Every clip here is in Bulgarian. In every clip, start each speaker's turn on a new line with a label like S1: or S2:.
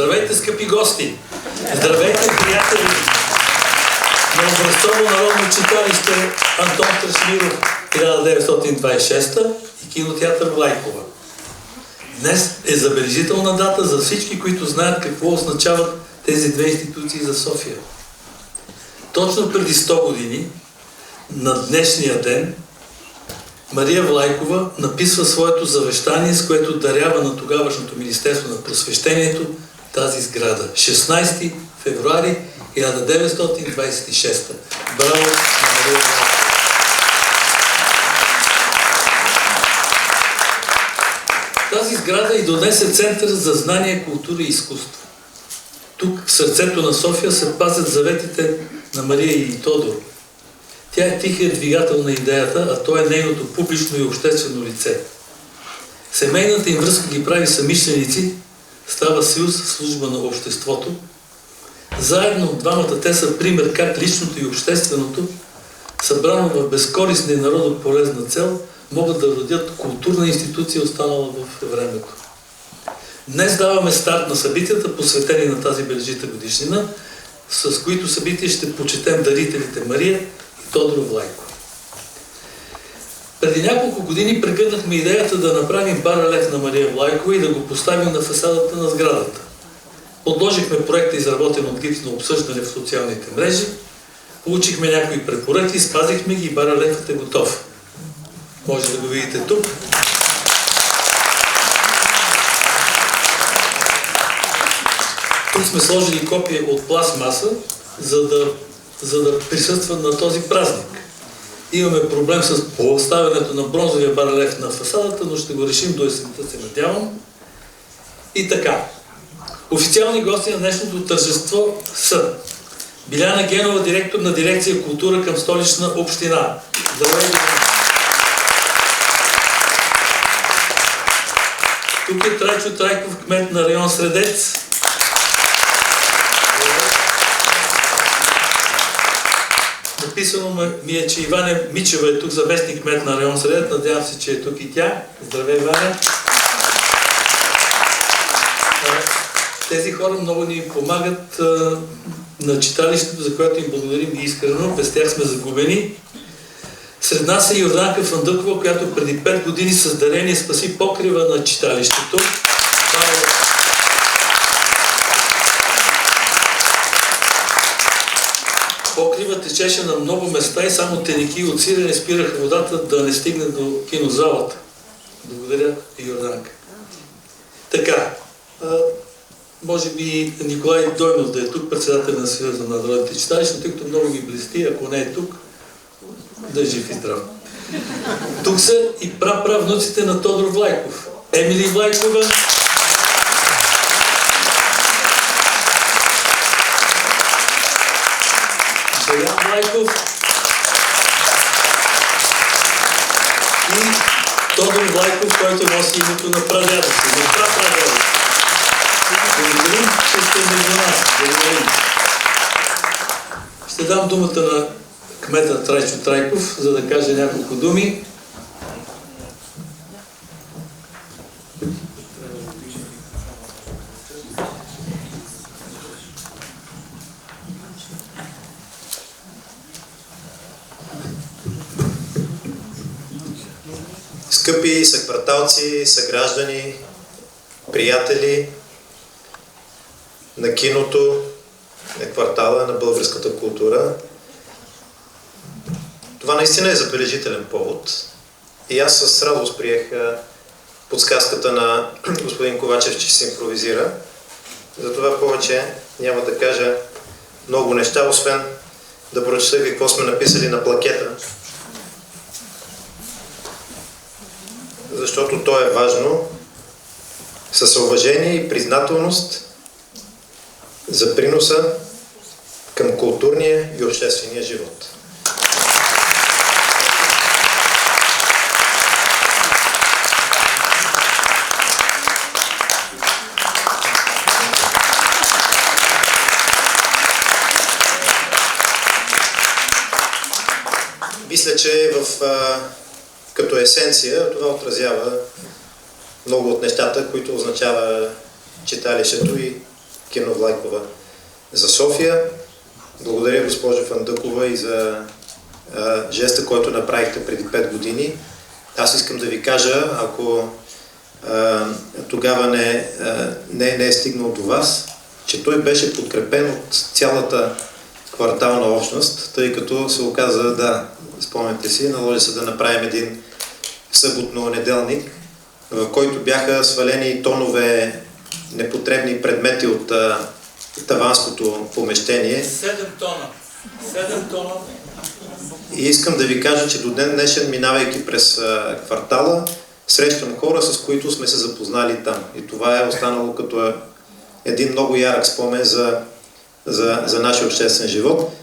S1: Здравейте, скъпи гости! Здравейте, приятели! На Образцово народно читалище Антон Красимиров 1926 и кинотеатър Влайкова. Днес е забележителна дата за всички, които знаят какво означават тези две институции за София. Точно преди 100 години, на днешния ден, Мария Влайкова написва своето завещание, с което дарява на тогавашното Министерство на просвещението тази сграда. 16 февруари 1926. Браво на Мария Влайкова! Тази сграда и донес е център за знание, култура и изкуство. Тук, в сърцето на София, се пазят заветите на Мария и Тодор. Тя е тихият двигател на идеята, а то е нейното публично и обществено лице. Семейната им връзка ги прави самишленици, става съюз, служба на обществото. Заедно двамата те са пример как личното и общественото, събрано в безкорисна и народополезна цел, могат да родят културна институция, останала в времето. Днес даваме старт на събитията, посветени на тази бележита годишнина, с които събития ще почетем дарителите Мария и Тодор Влайков. Преди няколко години прегърнахме идеята да направим барелеф на Мария Влайкова и да го поставим на фасадата на сградата. Подложихме проекта, изработен от гипс, на обсъждане в социалните мрежи, получихме някои препоръки, спазихме ги и барелефът е готов. Може да го видите тук. Тук сме сложили копия от пластмаса, за да присъства на този празник. Имаме проблем с поставянето на бронзовия барелеф на фасадата, но ще го решим до есента, се надявам. И така. Официални гости на днешното тържество са Биляна Генова, директор на дирекция култура към Столична община. Здравейте! Тук е Трайчо Трайков, кмет на район Средец. Написано ми е, че Иваня Мичева е тук, заместник кмет на район Средец. Надявам се, че е тук и тя. Здравей, Иваня! Тези хора много ни помагат на читалището, за което им благодарим искрено. Без тях сме загубени. Сред нас е Йорданка Фандъкова, която преди 5 години с дарение спаси покрива на читалището. Покрива течеше на много места и само теники от сирене спираха водата да не стигне до кинозалата. Благодаря, Йорданка. Така, може би Николай Дойнов да е тук, председател на Съюза на народните читалища, тъй като много ги блести, ако не е тук, да е жив и здрав. Тук са и праправнуците на Тодор Влайков. Емили Влайкова, Боян Влайков и Тодор Влайков, който носи името на прадядо си, на прапрадядо. Благодарим, че сте между нас. Благодарим. Ще дам думата на кмета Трайчо Трайков, за да каже няколко думи.
S2: Скъпи съкварталци, съграждани, приятели на киното, на квартала, на българската култура, това наистина е забележителен повод и аз с радост приех подсказката на господин Ковачев, че се импровизира. Затова повече няма да кажа много неща, освен да прочета какво сме написали на плакета, защото то е важно, с уважение и признателност за приноса към културния и обществения живот. Мисля, че като есенция това отразява много от нещата, които означава читалището и кино Влайкова за София. Благодаря, госпожо Фандъкова, и за жеста, който направихте преди 5 години. Аз искам да ви кажа, ако тогава не е стигнал до вас, че той беше подкрепен от цялата квартална общност, тъй като се оказа, да, спомняте си, наложи се да направим един съботно-неделник, в който бяха свалени тонове непотребни предмети от таванското помещение.
S1: 7 тона. 7 тона.
S2: И искам да ви кажа, че до ден днешен, минавайки през квартала, срещам хора, с които сме се запознали там. И това е останало като един много ярък спомен за нашия обществен живот.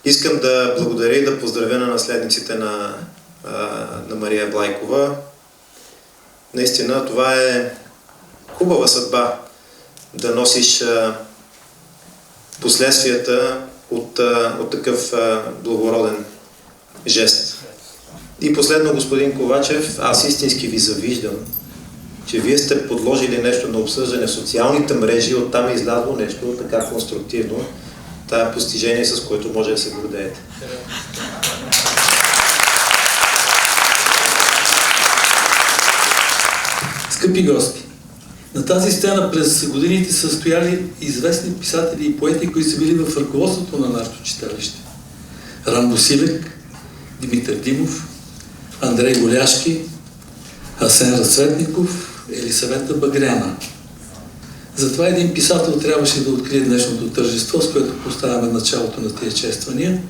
S2: Искам да благодаря и да поздравя на наследниците на Мария Влайкова. Наистина, това е хубава съдба да носиш последствията от такъв благороден жест. И последно, господин Ковачев, аз истински ви завиждам, че вие сте подложили нещо на обсъждане в социалните мрежи, оттам е излязло нещо така конструктивно. Това е постижение, с което може да се гордеете.
S1: Скъпи гости, на тази сцена през годините са стояли известни писатели и поети, които са били в ръководството на нашето читалище. Рамбо Силек, Димитър Димов, Андрей Голяшки, Асен Разцветников, Елисавета Багряна. Затова един писател трябваше да открие днешното тържество, с което поставяме началото на тия чествания.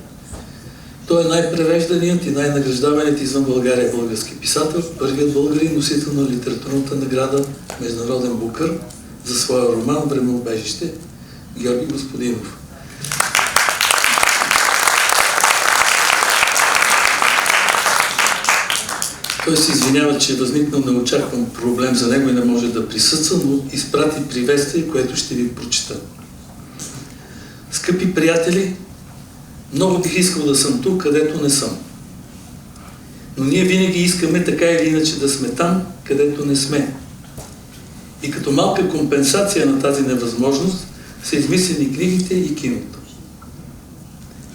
S1: Той е най-превежданият и най-награждаваният извън България български писател, първият българин, носител на литературната награда Международен Букър за своя роман "Времеубежище", Георги Господинов. Той се извинява, че е възникнал неочакван проблем за него и не може да присъства, но изпрати приветствие, което ще ви прочита. Скъпи приятели, много бих искал да съм тук, където не съм. Но ние винаги искаме така или иначе да сме там, където не сме. И като малка компенсация на тази невъзможност са измислени книгите и киното.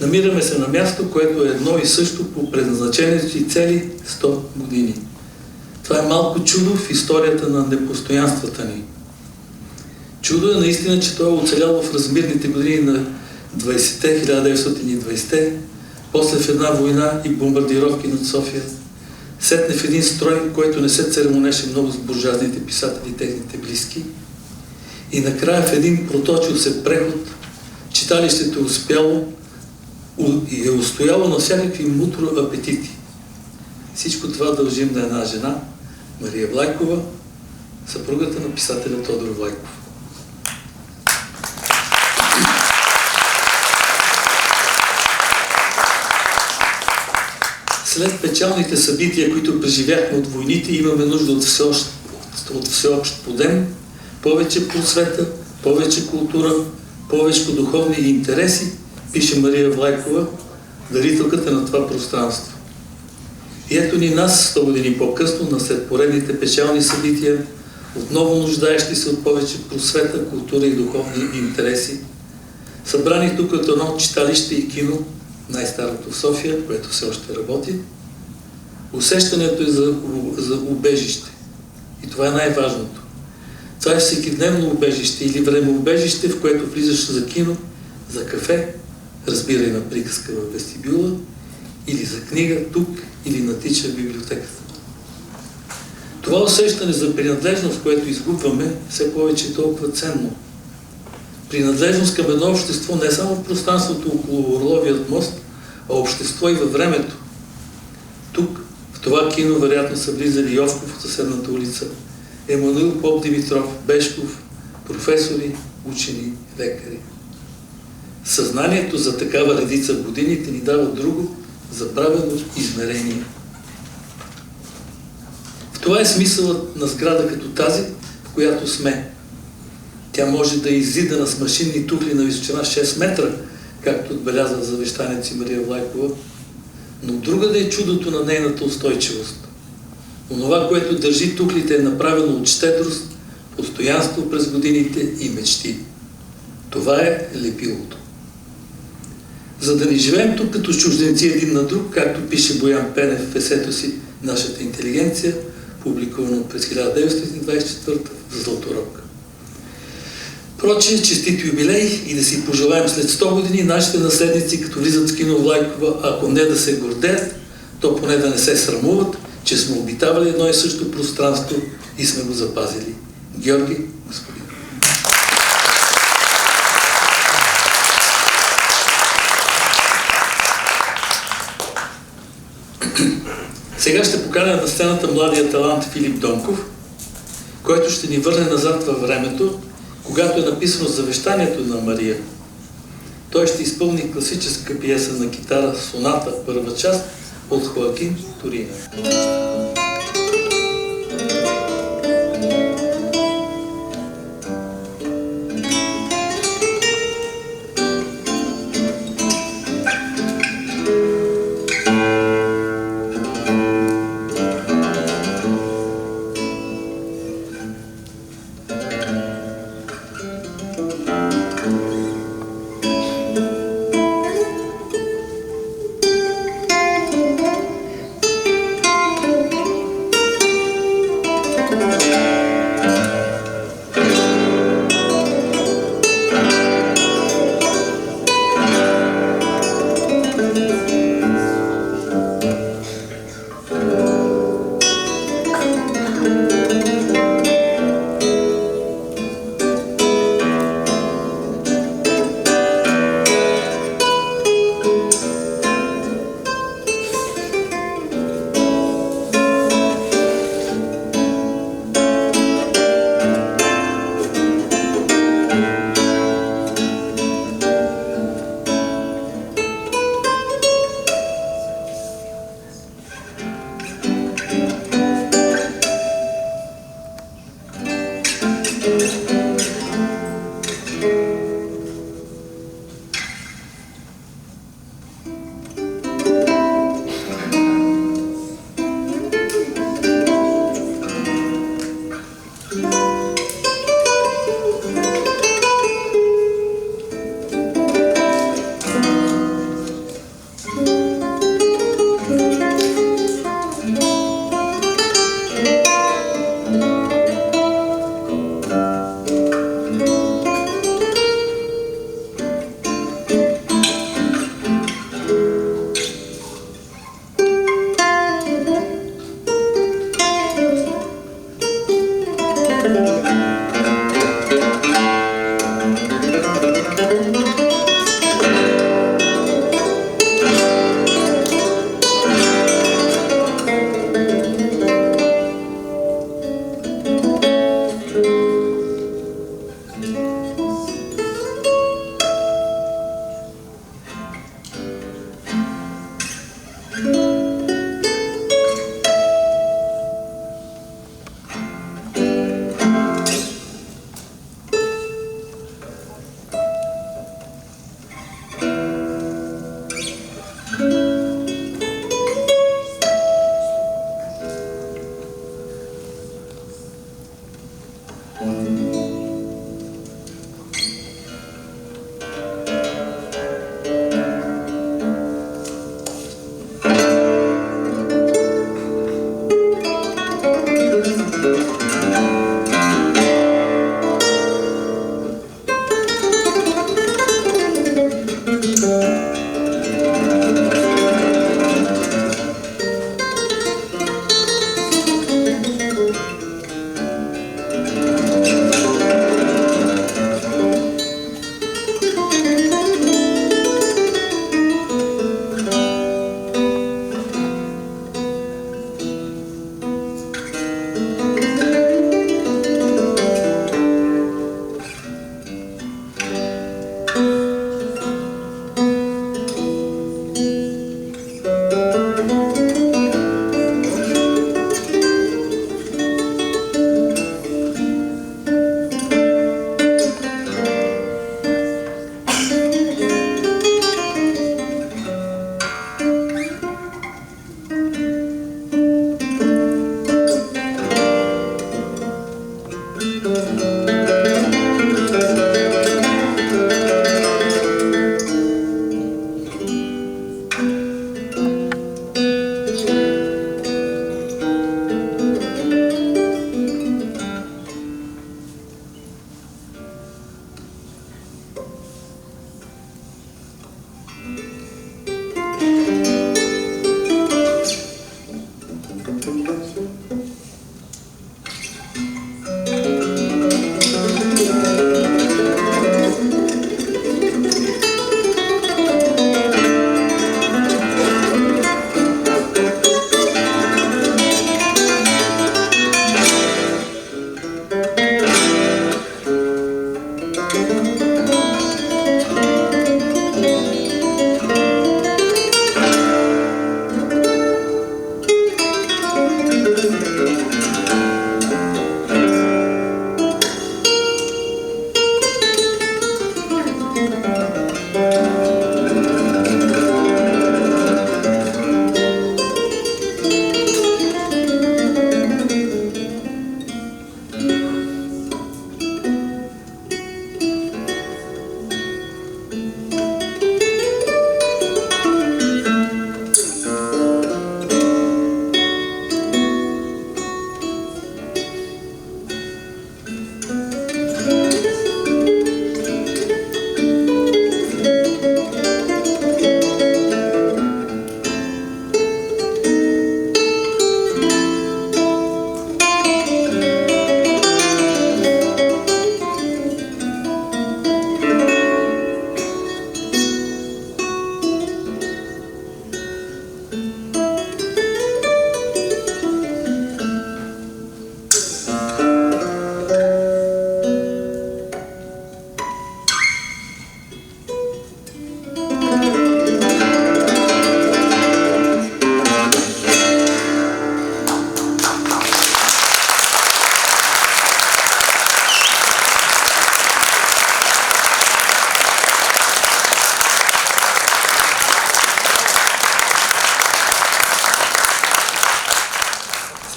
S1: Намираме се на място, което е едно и също по предназначението си цели 100 години. Това е малко чудо в историята на непостоянствата ни. Чудо е наистина, че той е оцелял в размирните години на 20-те, 1920-те, после в една война и бомбардировки над София, сетне в един строй, който не се церемонеше много с буржуазните писатели и техните близки, и накрая в един проточил се преход, читалището е успяло и е устояло на всякакви мутро апетити. Всичко това дължим на една жена, Мария Влайкова, съпругата на писателя Тодор Влайков. След печалните събития, които преживяхме от войните, имаме нужда от всеобщ подем, повече просвета, повече култура, повече духовни интереси, пише Мария Влайкова, дарителката на това пространство. И ето ни нас, 100 години по-късно, наслед поредните печални събития, отново нуждаещи се от повече просвета, култура и духовни интереси, събрани тук от едно читалище и кино, най-старото в София, което все още работи. Усещането е за убежище. И това е най-важното. Това е всекидневно убежище или времеубежище, в което влизаш за кино, за кафе, разбирай на приказка в вестибюла, или за книга тук, или натича в библиотеката. Това усещане за принадлежност, което изгубваме, все повече е толкова ценно. Принадлежност към едно общество не само в пространството около Орловият мост, а общество и във времето. Тук, в това кино, вероятно са влизали Йовков от съседната улица, Емануил Попдимитров, Бешков, професори, учени, лекари. Съзнанието за такава редица в годините ни дава друго, забравено измерение. В това е смисълът на сграда като тази, в която сме. Тя може да е иззидана с машинни тухли на височина 6 метра, както отбеляза в завещанието си Мария Влайкова, но друга да е чудото на нейната устойчивост. Онова, което държи тухлите, е направено от щедрост, постоянство през годините и мечти. Това е лепилото. За да не живеем тук като чужденци един на друг, както пише Боян Пенев в есето си "Нашата интелигенция", публикувано през 1924 в Златорог. Прочие, честит юбилей и да си пожелаем след 100 години нашите наследници, като влизат в кино Влайкова, ако не да се гордеят, то поне да не се срамуват, че сме обитавали едно и също пространство и сме го запазили. Георги Господин. Сега ще поканя на сцената младия талант Филип Донков, който ще ни върне назад във времето, когато е написано завещанието на Мария. Той ще изпълни класическа пиеса на китара "Соната", първа част от Хоакин Турина.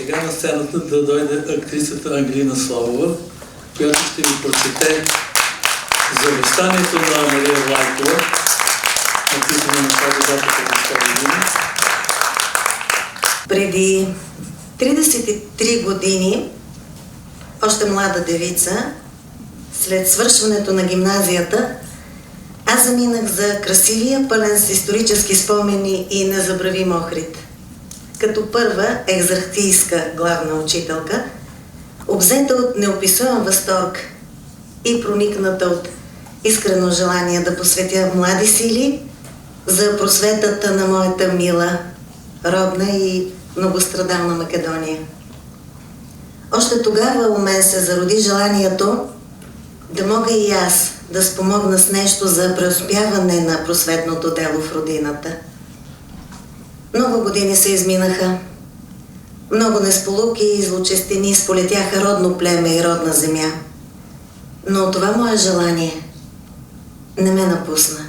S1: сега на сцената да дойде актрисата Ангелина Славова, която ще ви прочете завещанието на Мария Влайкова, написано на тази дата преди 100 години.
S3: Преди 33 години, още млада девица, след свършването на гимназията, аз заминах за красивия, пълен с исторически спомени и незабравим Охрид. Като първа екзархийска главна учителка, обзета от неописуем възторг и проникната от искрено желание да посветя млади сили за просветата на моята мила, родна и многострадална Македония. Още тогава у мен се зароди желанието да мога и аз да спомогна с нещо за преуспяване на просветното дело в родината. Много години се изминаха. Много несполуки и злочестини сполетяха родно племе и родна земя. Но това мое желание не ме напусна.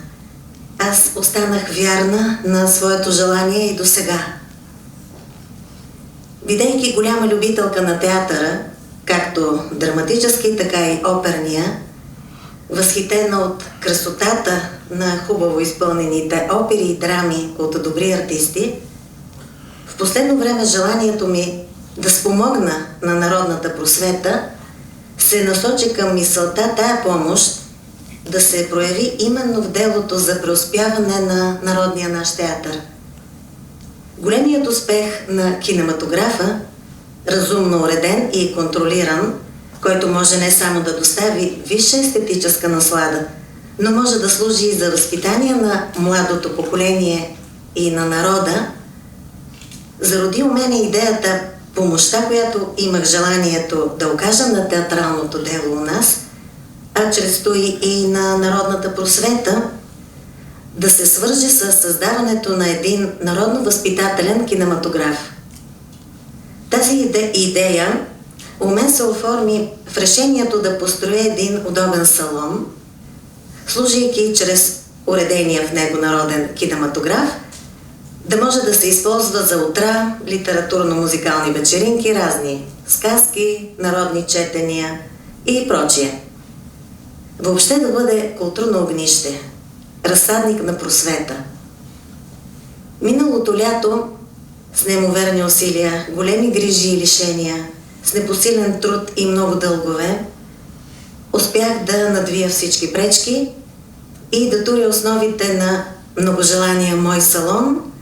S3: Аз останах вярна на своето желание и до сега. Бидейки голяма любителка на театъра, както драматически, така и оперния, възхитена от красотата на хубаво изпълнените опери и драми от добри артисти, в последно време желанието ми да спомогна на народната просвета се насочи към мисълта тая помощ да се прояви именно в делото за преуспяване на народния наш театър. Големият успех на кинематографа, разумно уреден и контролиран, който може не само да достави висша естетическа наслада, но може да служи и за възпитание на младото поколение и на народа, зароди у мене идеята помощта, която имах желанието да окажа на театралното дело у нас, а чрез той и на народната просвета, да се свърже с създаването на един народно-възпитателен кинематограф. Тази идея у мен се оформи в решението да построя един удобен салон, служейки чрез уредения в него народен кинематограф, да може да се използва за утра, литературно-музикални вечеринки, разни сказки, народни четения и прочие. Въобще да бъде културно огнище, разсадник на просвета. Миналото лято с неимоверни усилия, големи грижи и лишения, с непосилен труд и много дългове, успях да надвия всички пречки и да туря основите на многожелания мой салон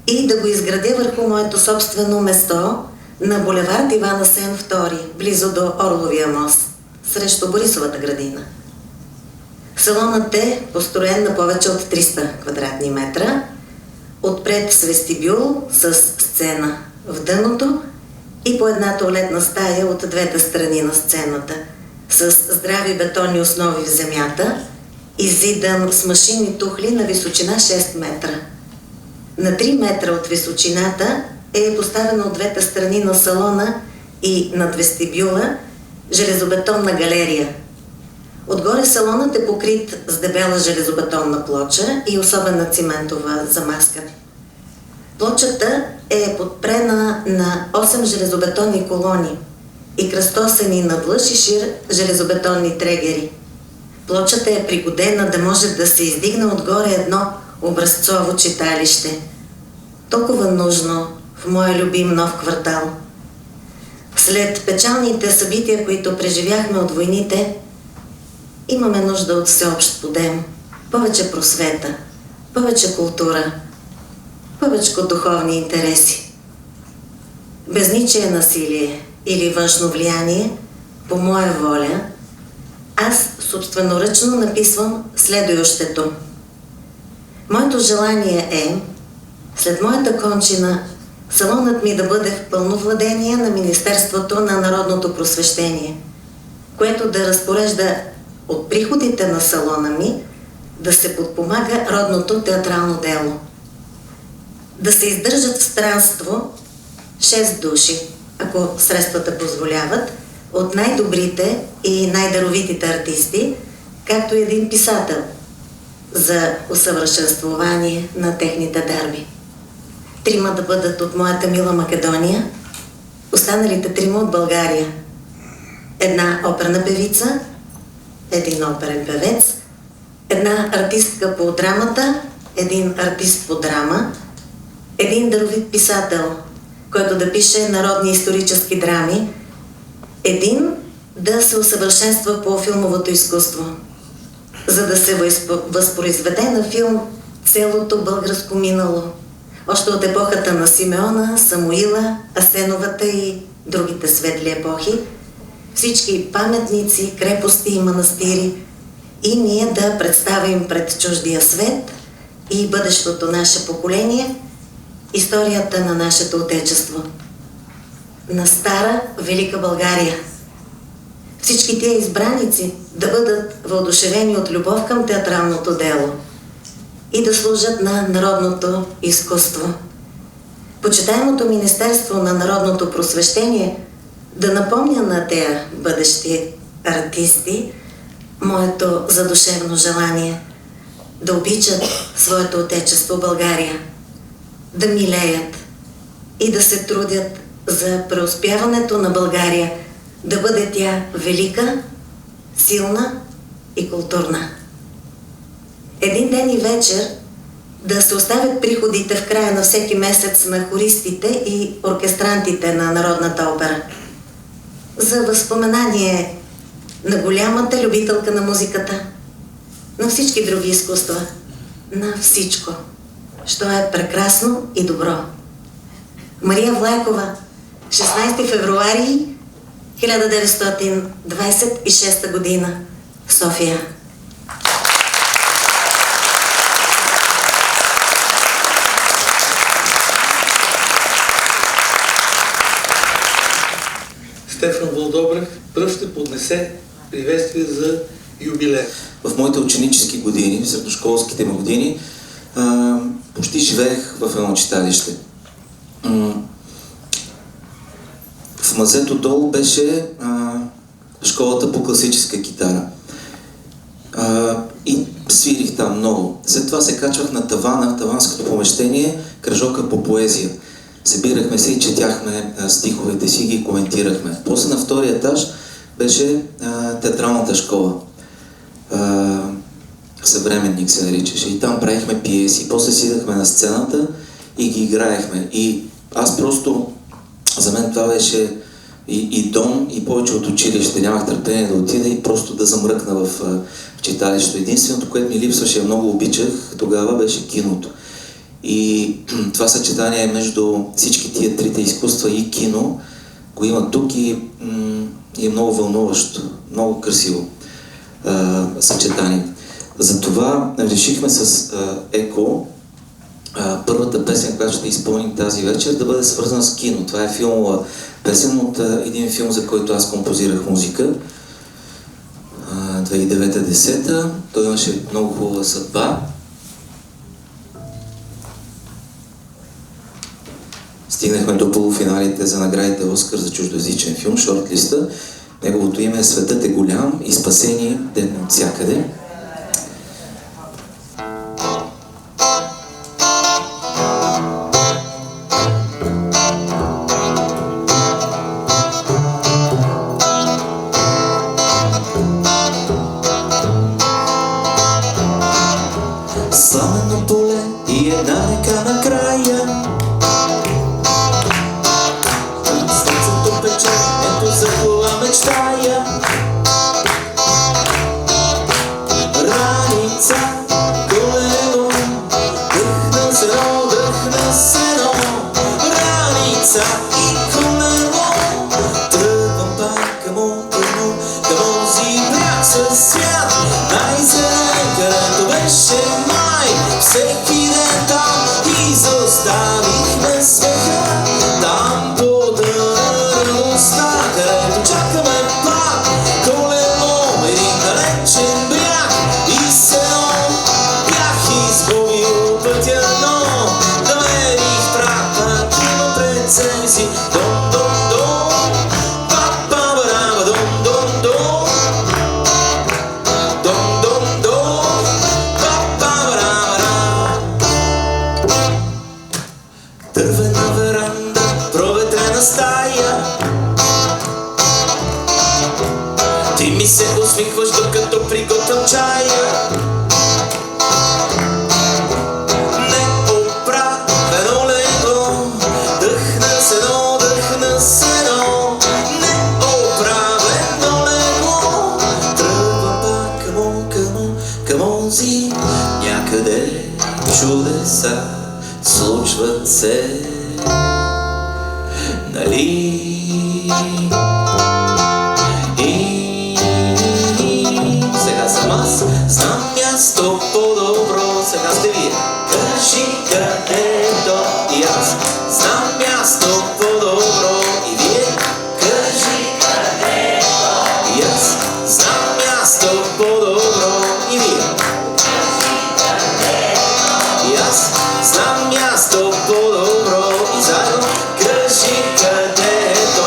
S3: и да го изградя върху моето собствено место на булевард Иван Асен II, близо до Орловия мост, срещу Борисовата градина. Салонът е построен на повече от 300 квадратни метра, отпред с вестибюл с сцена в дъното и по една тоалетна стая от двете страни на сцената, с здрави бетонни основи в земята, иззидан с машинни тухли на височина 6 метра. На 3 метра от височината е поставена от двете страни на салона и над вестибюла железобетонна галерия. Отгоре салонът е покрит с дебела железобетонна плоча и особена циментова замазка. Плочата е подпрена на 8 железобетонни колони и кръстосани надлъж и шир железобетонни трегери. Плочата е пригодена да може да се издигне отгоре едно образцово читалище. Толкова нужно в моя любим нов квартал. След печалните събития, които преживяхме от войните, имаме нужда от всеобщ подем, повече просвета, повече култура, повече духовни интереси. Без ничие насилие или външно влияние, по моя воля, аз собственоръчно написвам следующето. Моето желание е, след моята кончина, салонът ми да бъде в пълно владение на Министерството на народното просвещение, което да разпорежда от приходите на салона ми да се подпомага родното театрално дело. Да се издържат в странство 6 души, ако средствата позволяват, от най-добрите и най-даровитите артисти, както и един писател, за усъвършенствование на техните дарби. 3 да бъдат от моята мила Македония, останалите трима от България. Една оперна певица, един оперен певец, една артистка по драмата, един артист по драма, един даровит писател, който да пише народни исторически драми, един да се усъвършенства по филмовото изкуство, за да се възпроизведе на филм цялото българско минало, още от епохата на Симеона, Самуила, Асеновата и другите светли епохи, всички паметници, крепости и манастири, и ние да представим пред чуждия свет и бъдещото наше поколение историята на нашето отечество, на стара велика България. Всички тия избраници да бъдат въодушевени от любов към театралното дело и да служат на народното изкуство. Почитаемото Министерство на народното просвещение да напомня на тези бъдещи артисти моето задушевно желание да обичат своето отечество България, да милеят и да се трудят за преуспяването на България, да бъде тя велика, силна и културна. Един ден и вечер да се оставят приходите в края на всеки месец на хористите и оркестрантите на Народната опера. За възпоменание на голямата любителка на музиката, на всички други изкуства, на всичко, що е прекрасно и добро. Мария Влайкова, 16 февруари 1926 година, София.
S1: Стефан Вълдобрев пръв ще поднесе приветствие за юбилей.
S4: В моите ученически години, в средношколските ми години, почти живеех в едно читалище. В мазето долу беше школата по класическа китара. И свирих там много. След това се качвах на тавана, в таванското помещение, кръжока по поезия. Събирахме се и четяхме стиховете си и ги коментирахме. После на втория етаж беше театралната школа. Съвременник се наричаше. И там правихме пиеси. После сидахме на сцената и ги играехме. И аз просто, за мен това беше и дом, и повече от училище. Нямах търпение да отида и просто да замръкна в читалището. Единственото, което ми липсваше, много обичах тогава, беше киното. И това съчетание между всички тия трите изкуства и кино го има тук и е много вълнуващо, много красиво съчетание. Затова решихме с Еко първата песен, която ще изпълним тази вечер, да бъде свързана с кино. Това е филмова песен от един филм, за който аз композирах музика. 2009-10. Той имаше много хубава съдба. Стигнахме до полуфиналите за наградите Оскар за чуждоязичен филм, шортлиста. Неговото име е "Светът е голям и спасение ден от всякъде". Сламено поле и една река на края. Слънцето пече, ето за това мечтая. Раница, колело, дъхна зело, дъхна сено. Раница и колело, тръгвам пак към онзи бряг със свят. Най-зелен, където беше май, всеки ден там изоставихме смеха. Там по-дълга уста, където чакаме пак колело, един далечен бряг и сено. Бях изгубил пътя, но намерих прах, има пред себе си. Дом-дом-дом, па-па-ба-раба, дом-дом-дом, дом-дом-дом, па-па-ба-раба-раба. Дървена веранда, проветрена стая, обичая. Неоправено легло, дъхна се едно, дъхна се едно. Неоправено легло, тръгвам пак към онзи някъде. Чудеса случват се, нали? И сега съм аз, знам място по-добро. Сега сте вие. Кажи където и аз знам място по-добро. И вие кажи където и аз знам място по-добро. И вие и аз знам място по-добро. И заедно кажи където.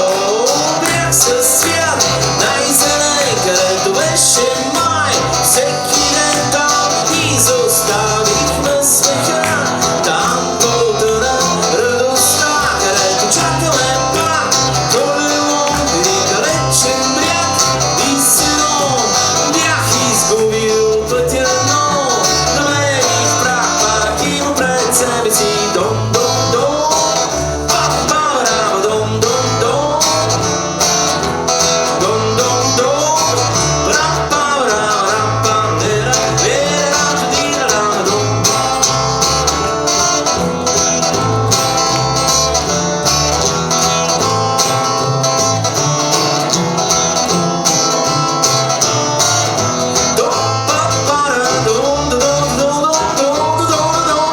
S4: Бях със свят най-зелен, където беше май. Всеки ден там изоставихме смеха. Там потъна радостта, където чакаме пак колело. Един далечен бряг и село. Бях изгубил пътя, но намерих прах пак има пред себе си. Дом, дом, дом, па-па-ра-ба, дом, дом, дом. Dom dom dom, ra pa ra pa de ra di ra dom. Dom pa pa ra dom dom dom dom dom dom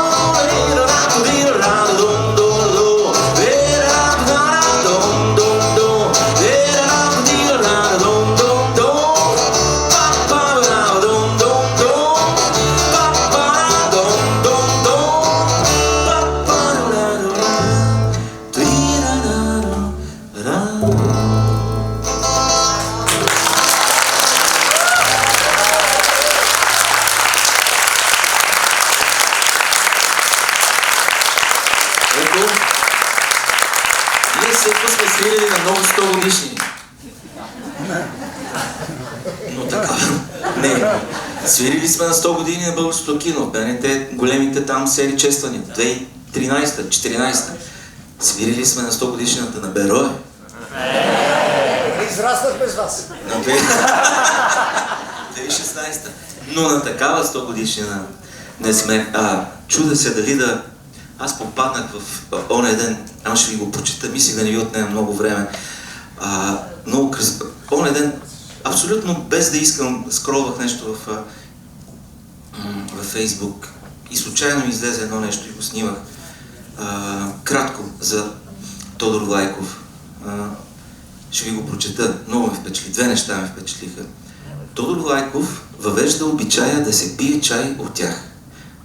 S4: ra di ra dom dom dom. Ra da ra dom dom dom. Ra di ra dom dom dom. Pa pa ra dom dom dom. Pa pa ra dom dom dom. Pa pa ra di ra ra. Ето, ние след това сме свирили на много 100 годишни. Но така, не. Свирили сме на 100 години на българското кино. БНТ, големите там серии чествания. 2013, 14. Свирили сме на 100 годишната на Берое.
S5: Израснахме с вас.
S4: На 2016. Но на такава 100 годишнина не сме. Чуда се дали да... Аз попаднах в оня ден, аз ще ви го прочита, мислих да не ви отнема много време. Много красиво. Оня ден, абсолютно без да искам, скролвах нещо във Фейсбук и случайно ми излезе едно нещо и го снимах. Кратко за Тодор Влайков. Ще ви го прочета. Много ме впечатли. Две неща ме впечатлиха. Тодор Влайков въвежда обичая да се пие чай от тях.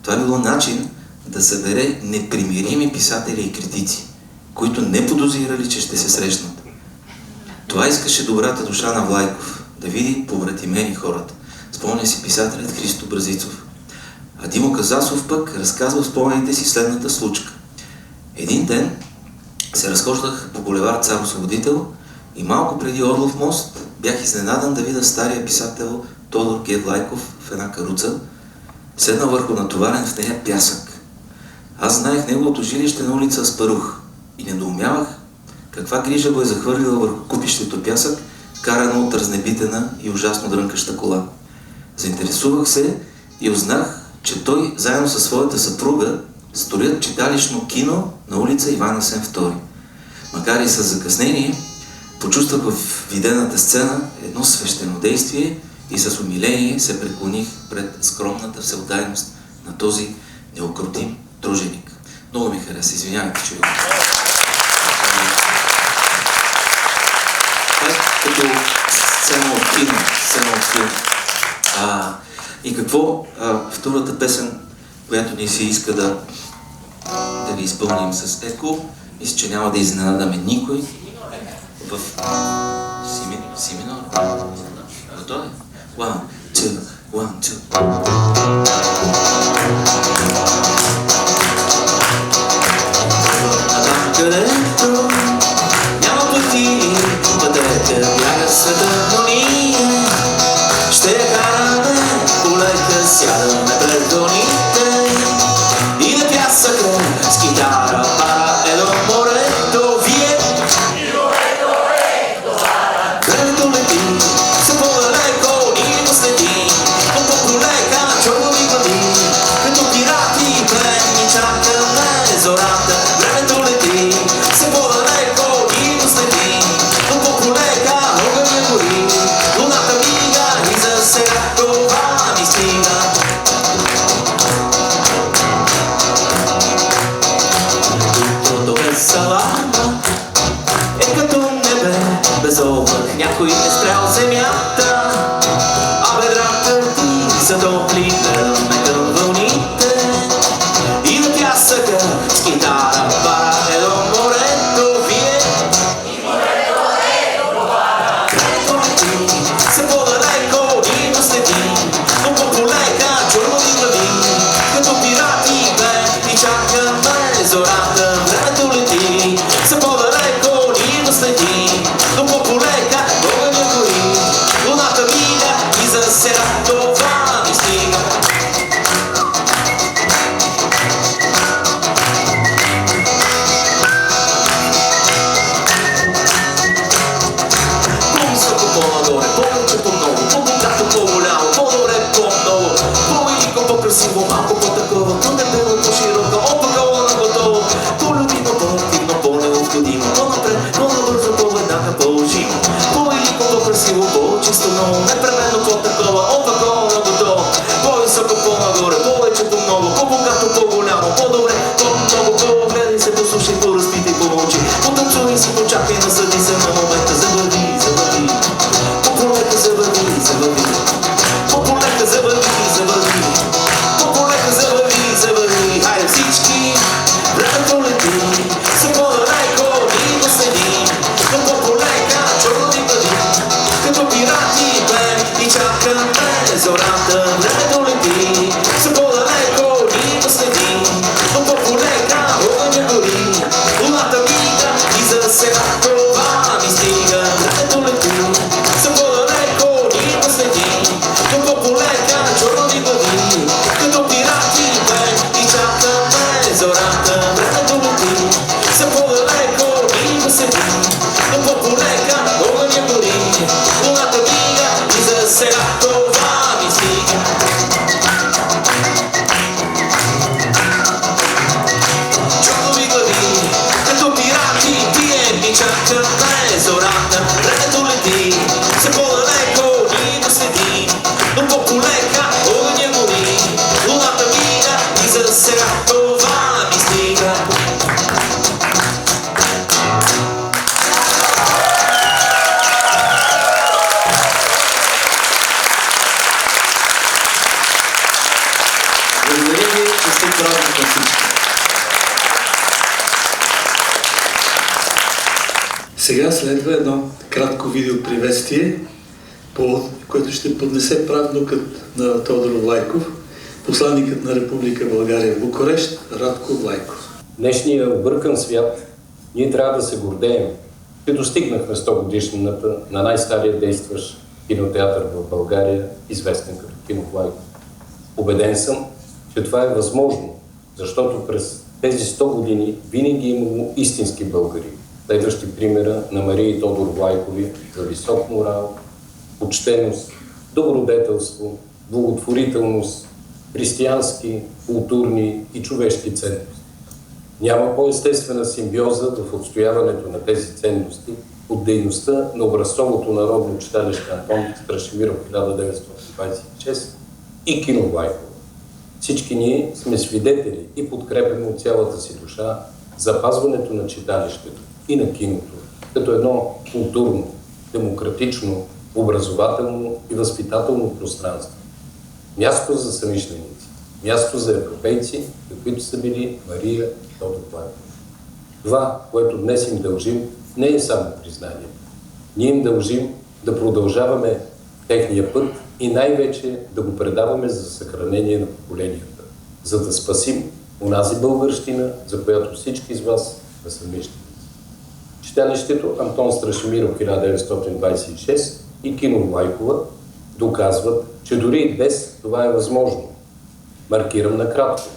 S4: Това било начин да събере непримирими писатели и критици, които не подозирали, че ще се срещнат. Това искаше добрата душа на Влайков, да види побратимени хората. Спомня си писателят Христо Бразицов. А Димо Казасов пък разказва в спомените си следната случка. Един ден се разхождах по булевард Цар Освободител и малко преди Орлов мост бях изненадан да видя стария писател Тодор Г. Влайков в една каруца, седнал върху натоварен в нея пясък. Аз знаех неговото жилище на улица Аспарух и недоумявах каква грижа го е захвърлила върху купището пясък, карано от разнебитена и ужасно дрънкаща кола. Заинтересувах се и узнах, че той заедно със своята съпруга строят читалищно кино на улица Иван Асен II. Макар и с закъснение, почувствах в видената сцена едно свещенодействие и с умиление се преклоних пред скромната всеотдайност на този неукротим труженик. Много ми хареса, извинявайте, че това е като сцена от кино, сцена от филм. И какво? Втората песен, която ни се иска да ви изпълним с еко, мисля, че няма да изненадаме никой в си минор. Готови? One, two, one, two. Там, където няма пъти, пътете бяга света, но ние ще караме това ми стига.
S1: Благодаря ви, че сте празник на всички. Сега следва едно кратко видеоприветствие, което ще поднесе правнукът на Тодор Влайков, посланникът на Република България в Букурещ, Радко Влайков.
S5: Днешния объркан свят ние трябва да се гордеем, че достигнахме 100 годишнината на най-стария действащ кинотеатър в България, известен като Кино Влайков. Убеден съм, че това е възможно, защото през тези 100 години винаги е имало истински българи, следващи примера на Мария и Тодор Влайкови за висок морал, почтеност, добродетелство, благотворителност, християнски, културни и човешки ценности. Няма по-естествена симбиоза в отстояването на тези ценности от дейността на образцовото народно читалище Антон Страшимиров 1926 и Кино Влайково. Всички ние сме свидетели и подкрепяме от цялата си душа запазването на читалището и на киното като едно културно, демократично, образователно и възпитателно пространство. Място за съмишленици, място за европейци, каквито са били Мария и Тодор Влайков. Това, което днес им дължим, не е само признание. Ние им дължим да продължаваме техния път и най-вече да го предаваме за съхранение на поколенията, за да спасим онази българщина, за която всички из вас са съмишленици. Читалището Антон Страшимиров 1926 и Кино Влайкова доказват, че дори и днес това е възможно. Маркирам накратко.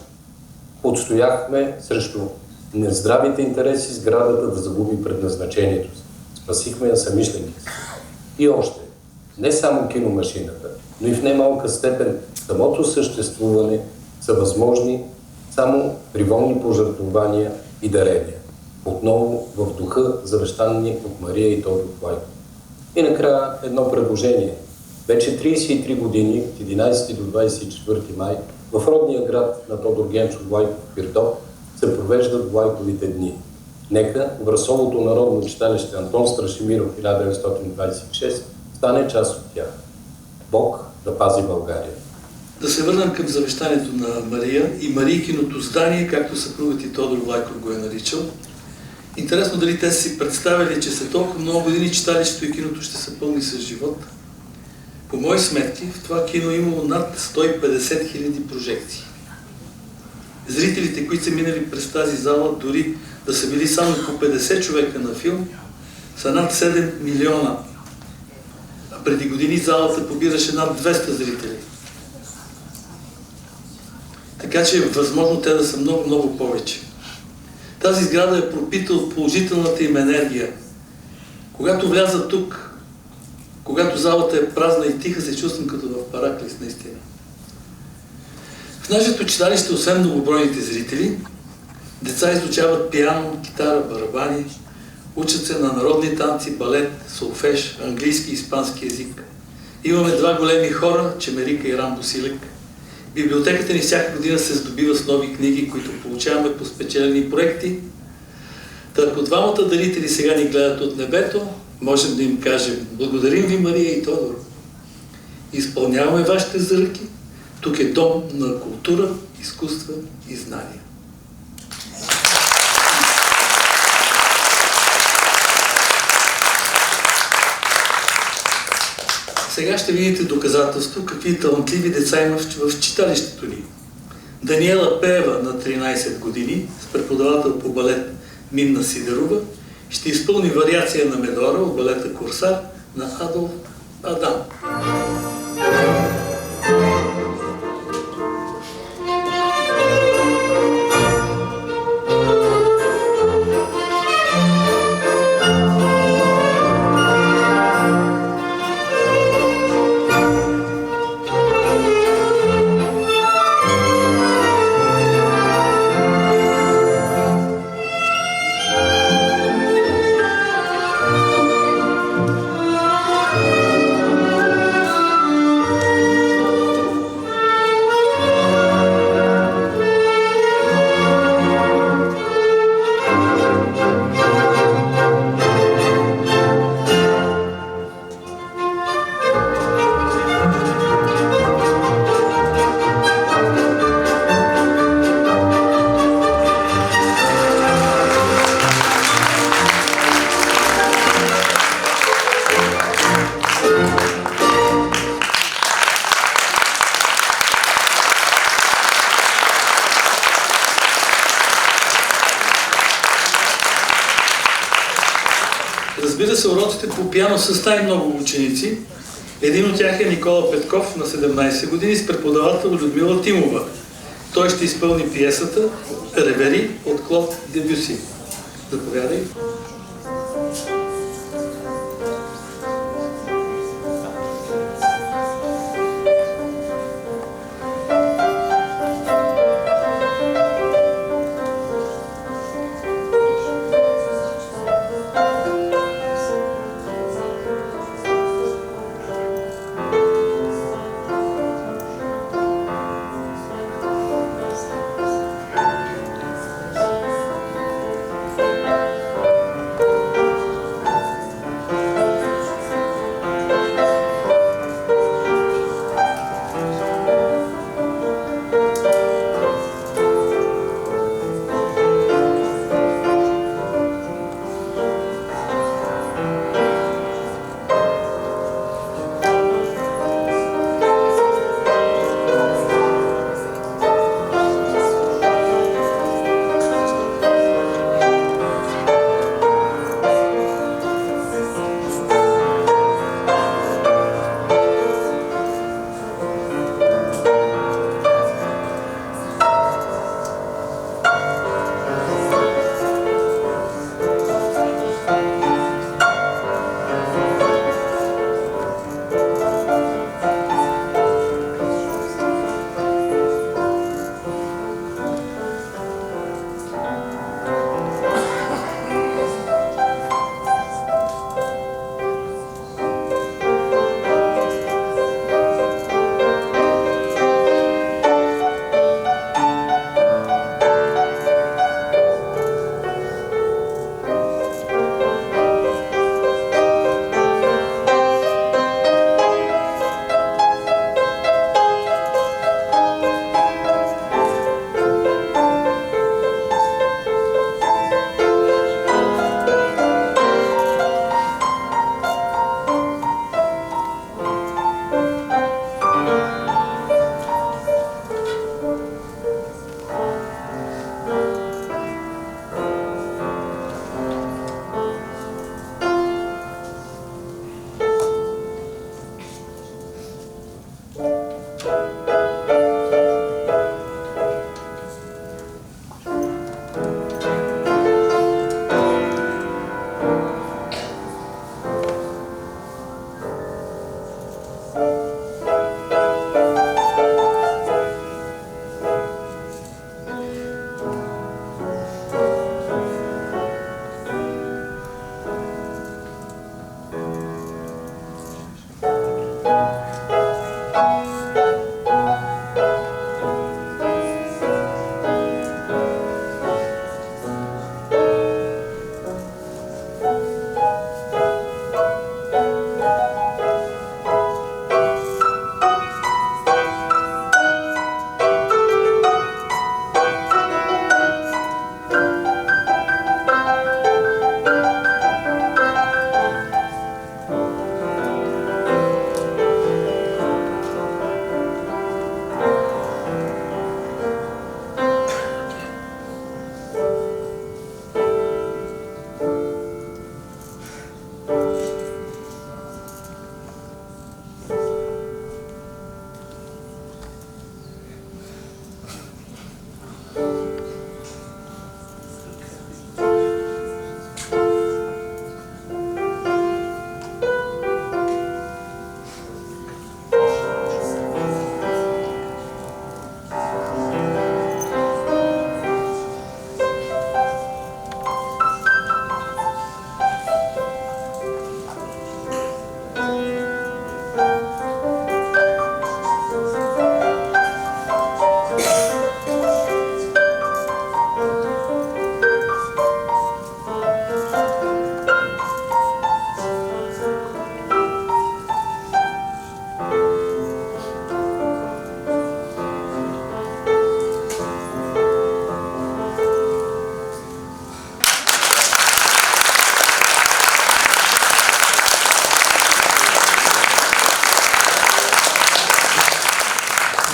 S5: Отстояхме срещу нездравите интереси сградата да загуби предназначението си. Спасихме я самишленици. И още, не само киномашината, но и в немалка степен самото съществуване са възможни само при волни пожертвования и дарения. Отново в духа завещани от Мария и Тодор Влайков. И накрая едно предложение. Вече 33 години, от 11 до 24 май, в родния град на Тодор Генчо Влайков Пирдоп се провеждат Влайковите дни. Нека Образцовото народно читалище Антон Страшимиров 1926 стане част от тях. Бог да пази България.
S1: Да се върнем към завещанието на Мария и Марийкиното здание, както съпругът и Тодор Влайков го е наричал. Интересно дали те са си представили, че след толкова много години читалището и киното ще се пълни с живот. По мои сметки, в това кино имало над 150 000 прожекции. Зрителите, които са минали през тази зала, дори да са били само по 50 човека на филм, са над 7 милиона. А преди години залата побираше над 200 зрители. Така че е възможно те да са много, много повече. Тази сграда е пропита от положителната им енергия. Когато вляза тук, когато залата е празна и тиха, се чувствам като в Параклис, наистина. В нашето читалище, освен многобройните зрители, деца изучават пиано, китара, барабани, учат се на народни танци, балет, солфеж, английски и испански език. Имаме два големи хора, Чемерика и Рамбо Силек. Библиотеката ни всяка година се здобива с нови книги, които получаваме по спечелени проекти. Та ако двамата дарители сега ни гледат от небето, можем да им кажем: благодарим ви, Мария и Тодор. Изпълняваме вашите заръки. Тук е дом на култура, изкуства и знания. Сега ще видите доказателство какви талантливи деца има в читалището ни. Даниела Пеева на 13 години, с преподавател по балет Минна Сидерова, ще изпълни вариация на Медора от балета Корсар на Адолф Адам. Разбира се, уроците по пиано с най-много ученици. Един от тях е Никола Петков на 17 години с преподавател Людмила Тимова. Той ще изпълни пиесата «Ревери» от Клод Дебюси. Заповядай.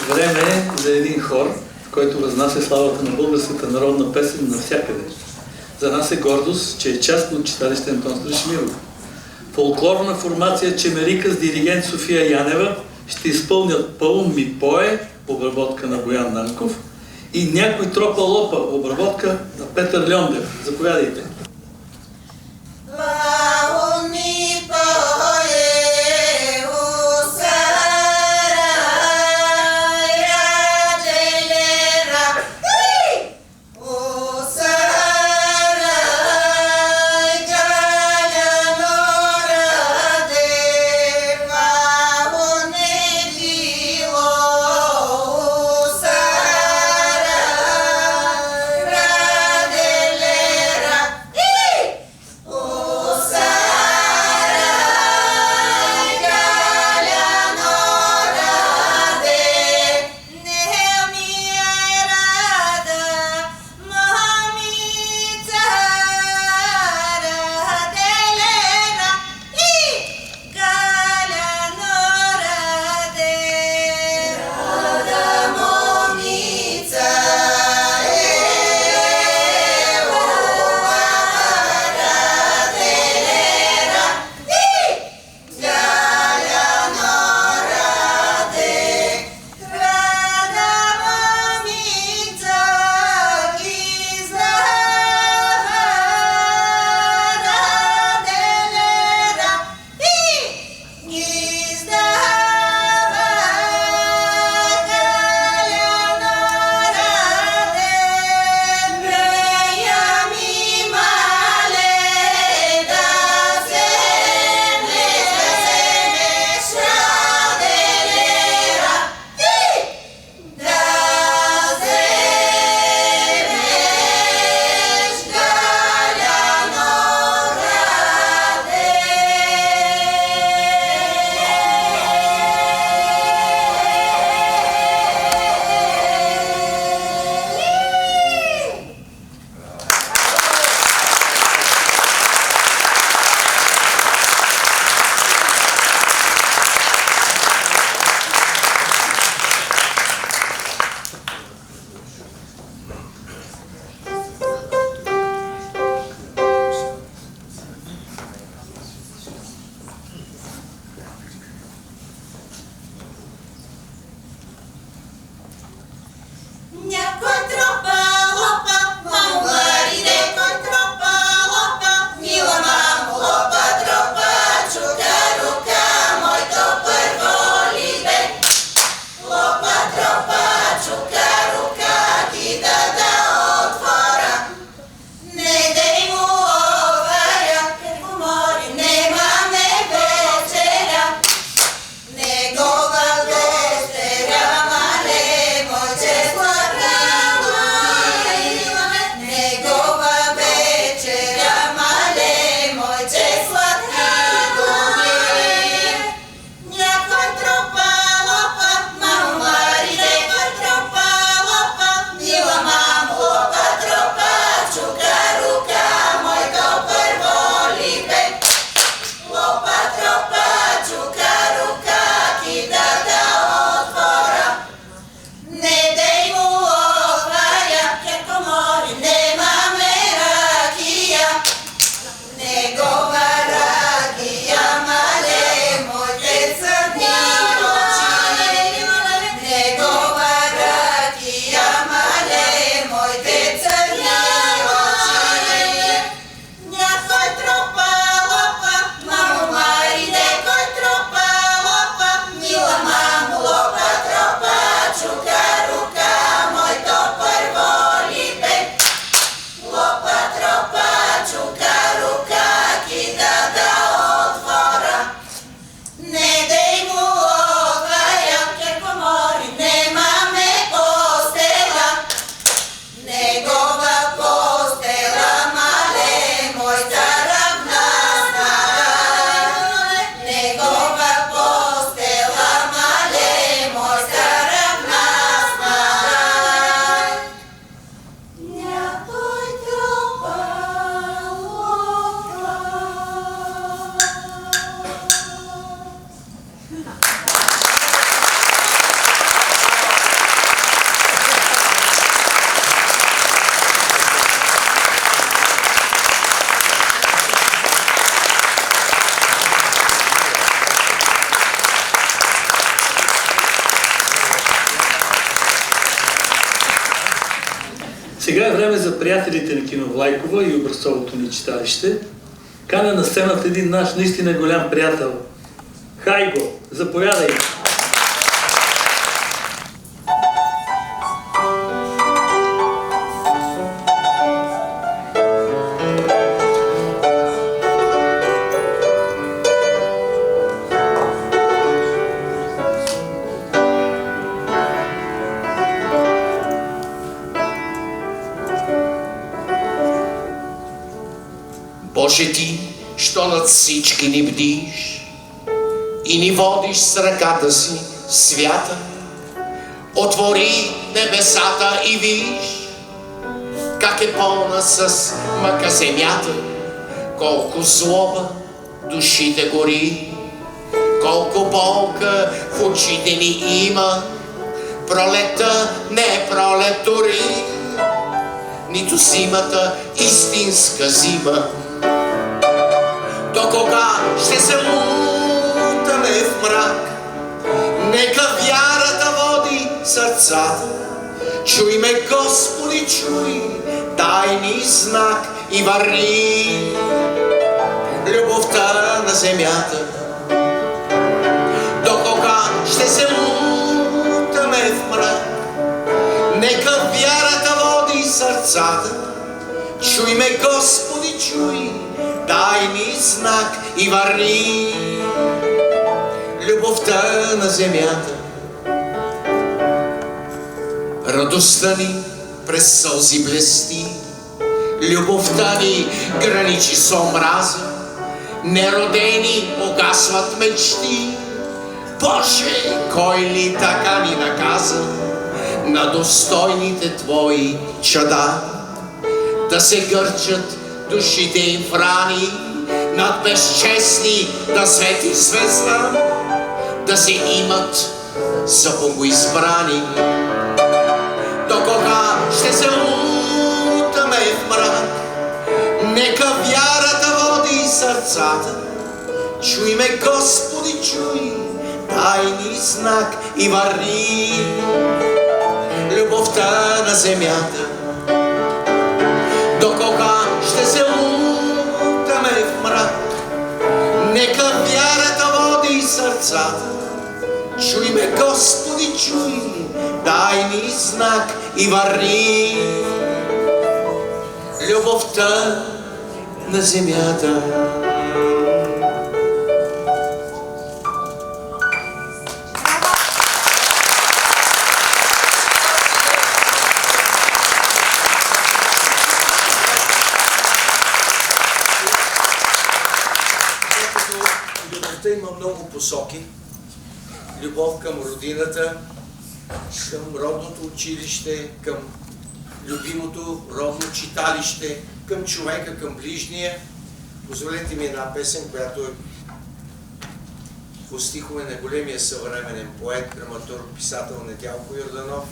S1: Време е за един хор, който разнася славата на българската народна песен навсякъде. За нас е гордост, че е част от читалище Антон Страшимиров. фолклорна формация Чемерика с диригент София Янева ще изпълнят Пълн ми пое, обработка на Боян Нанков, и Някой тропа лопа, обработка на Петър Льондев. Заповядайте. Сега е време за приятелите на кино Влайкова и образцовото ни читалище. Каня на сцената един наш наистина голям приятел. Хайго, заповядай!
S6: Боже, ти, що над всички ни бдиш и ни водиш с ръката си свята, отвори небесата и виж как е пълна с мъка земята, колко злоба душите гори, колко болка в очите ни има, пролетта не е пролет дори, нито зимата истинска зима. До кога ще се лутаме в мрак? Нека вярата води сърцата. Чуй ме, Господи, чуй, дай ни знак и върни любовта на земята. До кога ще се лутаме в мрак? Нека вярата води сърцата. Чуй ме, Господи, чуй, дай ни знак и върни любовта на земята. Радостта ни през сълзи блести, любовта ни граничи с омраза, неродени угасват мечти. Боже, кой ли така ни наказа на достойните Твои чада? Да се гърчат душите им в рани, над безчестни да свети звезда, да се имат за богоизбрани. До кога ще се лутаме в мрак? Нека вярата води сърцата. Чуй ме, Господи, чуй, дай ни знак и върни любовта на земята. До кога ще се лутаме в мрак? Нека вярата води сърцата. Чуй ме, Господи, чуй, дай ни знак и върни любовта на земята.
S7: Любовта има много посоки. Любов към родината, към родното училище, към любимото родно читалище, към човека, към ближния. Позволете ми една песен, която е по стихове на големия съвременен поет, драматург, писател Недялко Йорданов,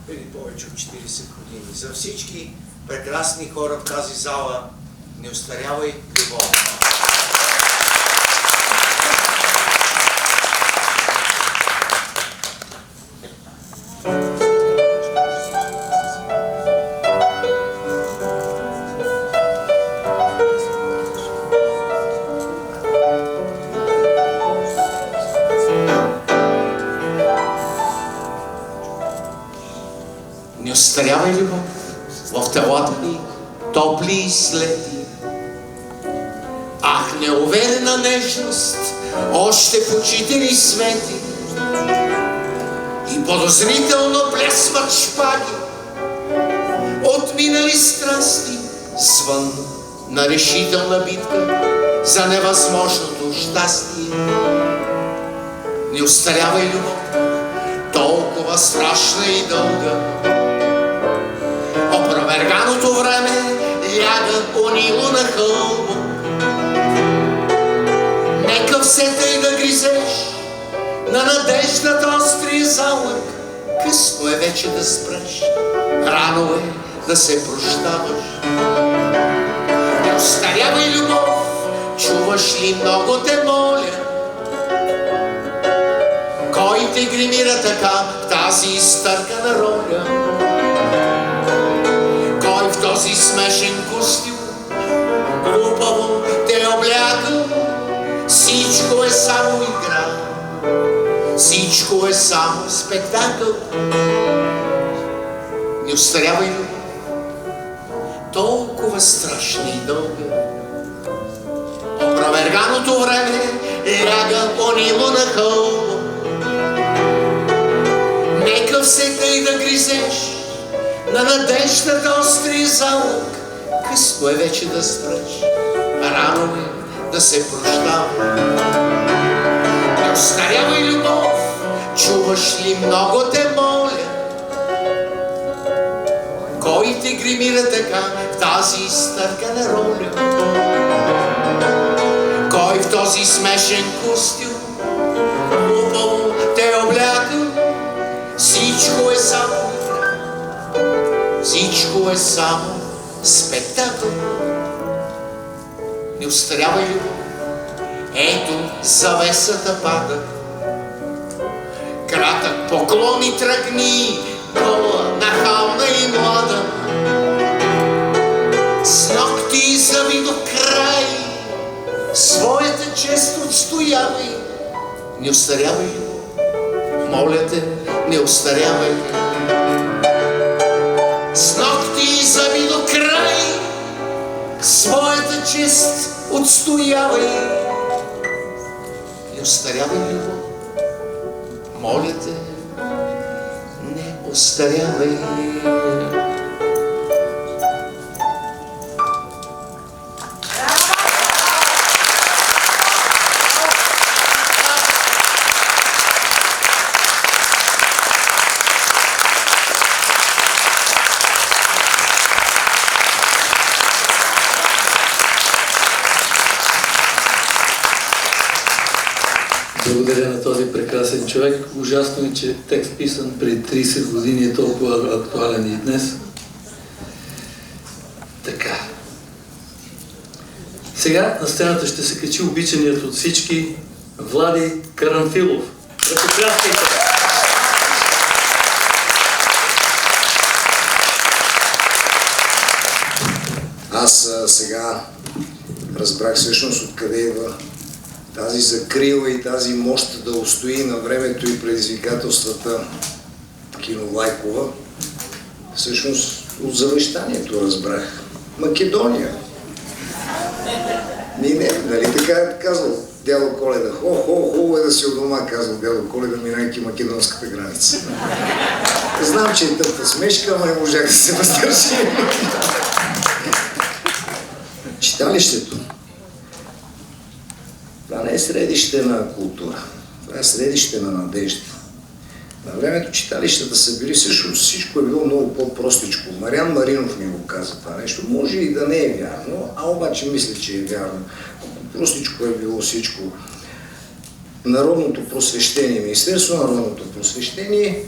S7: преди повече от 40 години. За всички прекрасни хора в тази зала, не остарявай любов.
S6: Не остарявай любов в телата ни, топли слети. Ах, неуверена нежност, още в очите ни свети. И подозрително блесват шпаги от минали страсти, звън на решителна битка за невъзможното щастие. Не остарявай любов, толкова страшна и дълга. Опроверганото време ляга унило на хълбо. Нека все тъй да гризеш на надеждата острия залък. Късно е вече да спреш, рано е да се прощаваш. Не остарявай любов, чуваш ли, много те моля. Кой те гримира така в тази изтъркана роля? този смешен костюм, глупаво те обляга, всичко е само игра, всичко е само спектакъл. Не остарява и любов, толкова страшна и дълга. Опроверганото време ляга понило на хълба. Нека все тъй да гризеш на надеждата острия залък. Късно е вече да спреш, рано е да се прощава. Не остарявай любов, чуваш ли много те моля? Кой те гримира така в тази изтъркана роля? Кой в този смешен костюм глупаво те обляга? Всичко е само игра, всичко е само спектакъл. Не остарявай любов, ето завесата пада. Кратък поклон и тръгни, гола, нахална и млада. С ногти и зъби до край, своята чест отстоявай. Не остарявай любов, моля те, не остарявай. С ногти и зъби до край, своята чест отстоявай. Не остарявай любов, моля те, не остарявай.
S1: Благодаря на този прекрасен човек. Ужасно е, че текст писан преди 30 години е толкова актуален и днес. Така. Сега на сцената ще се качи обичаният от всички Влади Карамфилов. Ръкопляскайте!
S8: Аз сега разбрах всъщност откъде идва тази закрила и тази мощ да устои на времето и предизвикателствата Кино Лайкова. Всъщност от завещанието разбрах. Македония. Не, нали така е казал дядо Коледа. Хубаво е да си от дома, казал дядо Коледа, минайки македонската граница. Знам, че е тъпта смешка, ама не можах да се въздържи. Читалището. Това не е средище на култура. Това е средище на надежда. На времето читалищата са били всъщност всичко е било много по-простичко. Мариан Маринов ми го каза това нещо. Може и да не е вярно, а обаче мисля, че е вярно. Простичко е било всичко. Народното просвещение, Министерство на народното просвещение,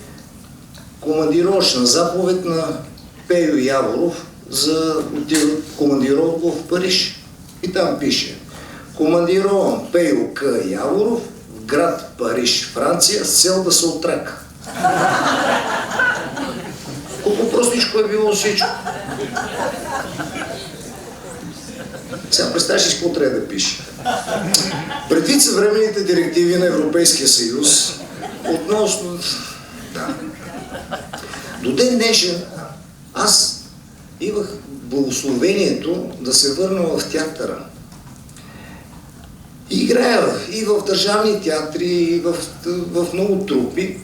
S8: командировъчна заповед на Пейо Яворов за командировка в Париж. И там пише: командирован Пейо К. Яворов в град Париж, Франция, с цел да се отрака. Колко простичко е било всичко. Сега представяш ли какво трябва да пише? Предвид съвременните директиви на Европейския съюз относно... Да. До ден днешен аз имах благословението да се върна в театъра. Играя и в държавни театри, и в много трупи.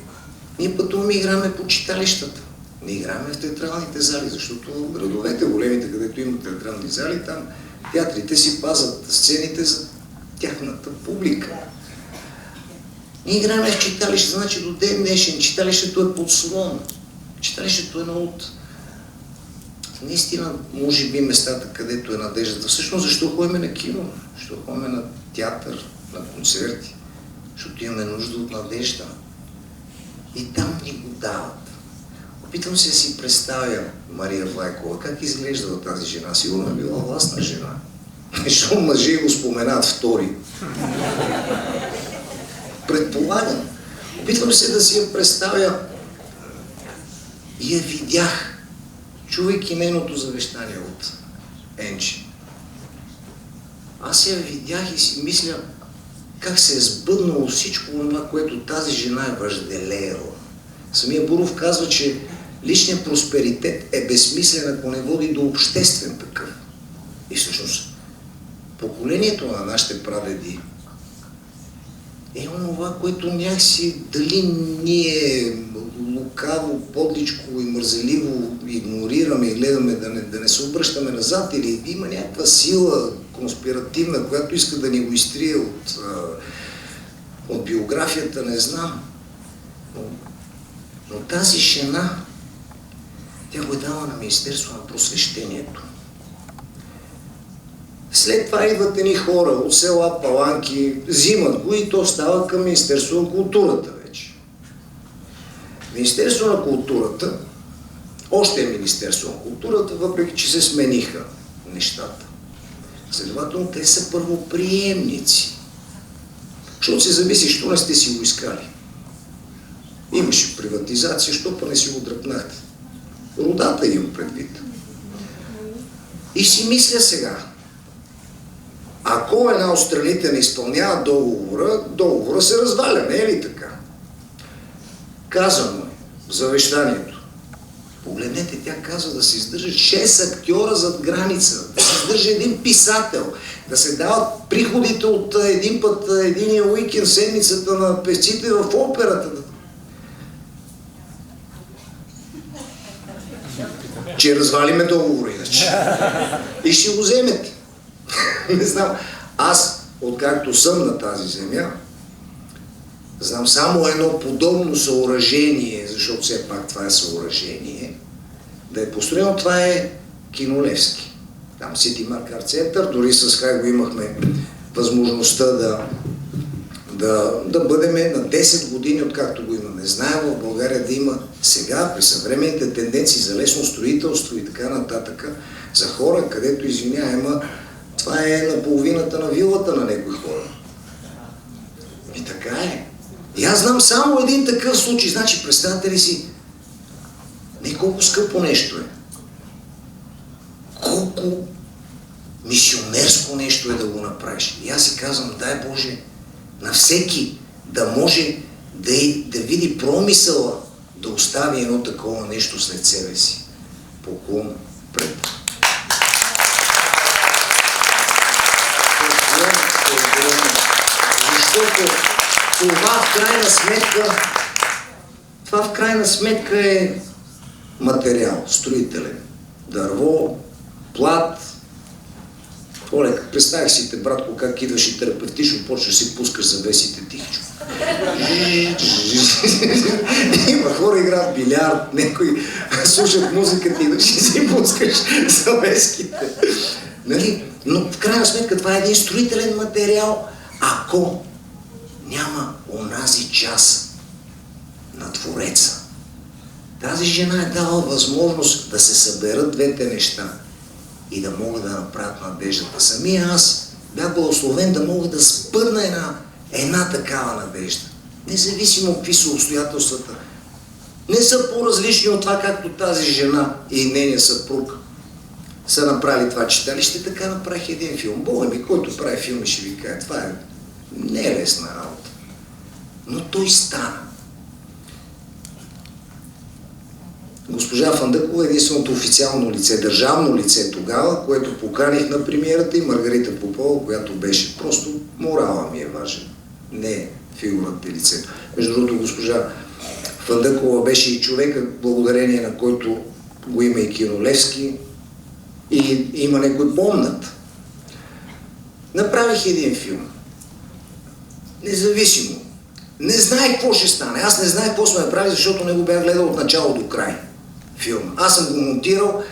S8: Ние пътуваме и играме по читалищата. Не играме в театралните зали, защото в градовете, големите, където имат театрални зали, там театрите си пазят сцените за тяхната публика. Ние играме в читалище, значи до ден днешен читалището е подслон. Читалището е едно от наистина, може би, местата, където е надеждата. Всъщност, защо ходим на кино? Защо ходим на театър, на концерти? Защото имаме нужда от надежда. И там ни го дават. Опитвам се да си представя Мария Влайкова, как изглеждала тази жена. Сигурно е била властна жена. Защото мъже го споменат втори. Предполагам. Опитвам се да си я представя и я видях. чувайки нейното завещание от Енчи. Аз я видях и си мисля как се е сбъднало всичко това, което тази жена е въжделеяла. Самия Буров казва, че личният просперитет е безсмислен, ако не води до обществен такъв. И всъщност поколението на нашите прадеди е онова, което някакси дали ние лукаво, подличко и мързеливо игнорираме и гледаме да не се обръщаме назад, или има някаква сила конспиративна, която иска да ни го изтрие от биографията, не знам. Но тази жена, тя го е дала на Министерство на просвещението. След това идват едни хора от села Паланки, взимат го и то става към Министерство на културата вече. Министерство на културата, още е Министерство на културата, въпреки че се смениха нещата. Следователно, те са първоприемници. Защото се зависи, що не сте си го искали. Имаше приватизация, що па не си го дръпнахте. Родата имам предвид. И си мисля сега, ако една от страните не изпълнява договора се разваля, не е ли така? Казано е в завещанието. Погледнете, тя казва да се издържат 6 актьора зад граница, да се издържа един писател, да се дават приходите от един път, единия уикенд, седмицата на певците в операта. Че развалиме договора иначе. И ще го вземете. Не знам. Аз, откакто съм на тази земя, знам само едно подобно съоръжение, защото все пак това е съоръжение, да е построено, това е Кинолевски. Там Сити Марк Арт Център, дори с Хай го имахме възможността да бъдем на 10 години, откакто го има. Не знаем в България да има сега, при съвременните тенденции за лесно строителство и така нататък, за хора, където, извиняема, това е на половината на вилата на някои хора. И така е. И аз знам само един такъв случай. Значи, представете ли си, не колко скъпо нещо е. Колко мисионерско нещо е да го направиш. И аз си казвам, дай Боже, на всеки да може да види промисъла, да остави едно такова нещо след себе си. Поклон пред. Защото това в крайна сметка е материал, строителен. Дърво, плат. Олег, представих си те, братко, как идваш и терапевтично почваш си пускаш завесите тихичко. Има хора, играят билярд, някои слушат музиката, идваш и си пускаш завеските. Нали? Но в крайна сметка това е един строителен материал, ако няма онази част на Твореца. Тази жена е дала възможност да се съберат двете неща и да могат да направят надеждата. Самия аз бях благословен да мога да спъдна една такава надежда. Независимо какви са обстоятелствата. Не са по-различни от това, както тази жена и нейния съпруг са направили това читалище, така направих един филм. Бога ми, който прави филми, ще ви кажа, това не е лесна работа. Но той стана. Госпожа Фандъкова е единственото официално лице, държавно лице тогава, което поканих на премиерата, и Маргарита Попова, която беше просто морала ми е важен, не фигурата и лицето. Между другото, госпожа Фандъкова беше и човека, благодарение на който го има и Кинолевски, и има някой помнат. Направих един филм. Независимо. Не знаех какво ще стане. Аз не знаех какво сме направили, защото не го бях гледал от начало до край. Филм. Аз съм го монтирал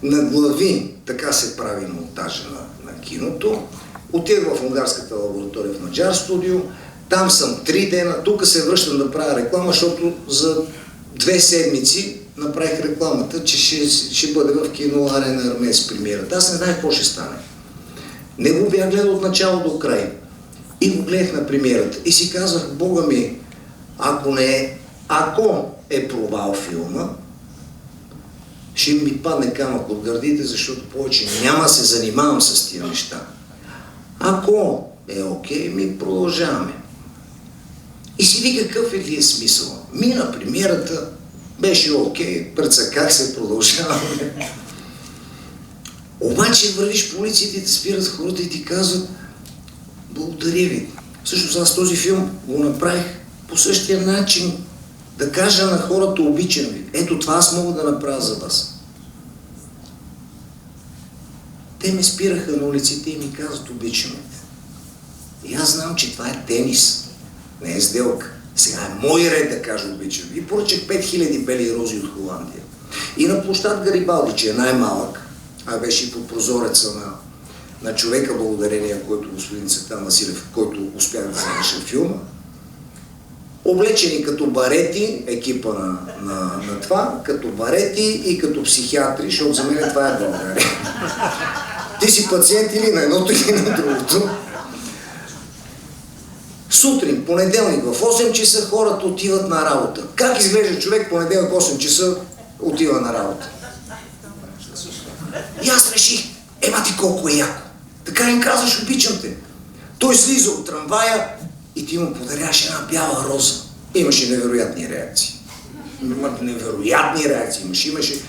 S8: на глави. Така се прави монтажа на киното. Отидах в унгарската лаборатория в Маджар студио. Там съм 3 дена. Тук се връщам да правя реклама, защото за 2 седмици направих рекламата, че ще бъде в кино Арена Армейс премиерата. Аз не знаех какво ще стане. Не го бях гледал от начало до край. И го гледах на премиерата. И си казах, Бога ми, ако е провал филма, ще ми падне камък от гърдите, защото повече няма да се занимавам с тия неща. Ако е окей, ми продължаваме. И си ви какъв ли е смисъл? Мина премиерата, беше окей, прецаках се, продължаваме. Обаче вървиш по улиците и те спират хората и ти казват: благодаря ви. Всъщност аз този филм го направих по същия начин, да кажа на хората: обичам ви. Ето това аз мога да направя за вас. Те ме спираха на улиците и ми казват: обичам ви. И аз знам, че това е тенис, не е сделка. Сега е мой ред да кажа обичам ви. И поръчах 5000 бели рози от Холандия. И на площад Гарибалди, че е най-малък, а беше и под прозореца на човека, благодарение който господин Цветан Василев, който успях да завърша филма, облечени като барети, екипа на това, като барети и като психиатри, защото за мен това е България. Ти си пациент или на едното, или на другото. Сутрин, понеделник, в 8 часа хората отиват на работа. Как изглежда човек понеделник 8 часа отива на работа? И аз реших: ема ти колко е яко. Така им казваш: обичам те. Той слиза от трамвая и ти му подаряваш една бяла роза. Имаше невероятни реакции. Невероятни реакции имаше.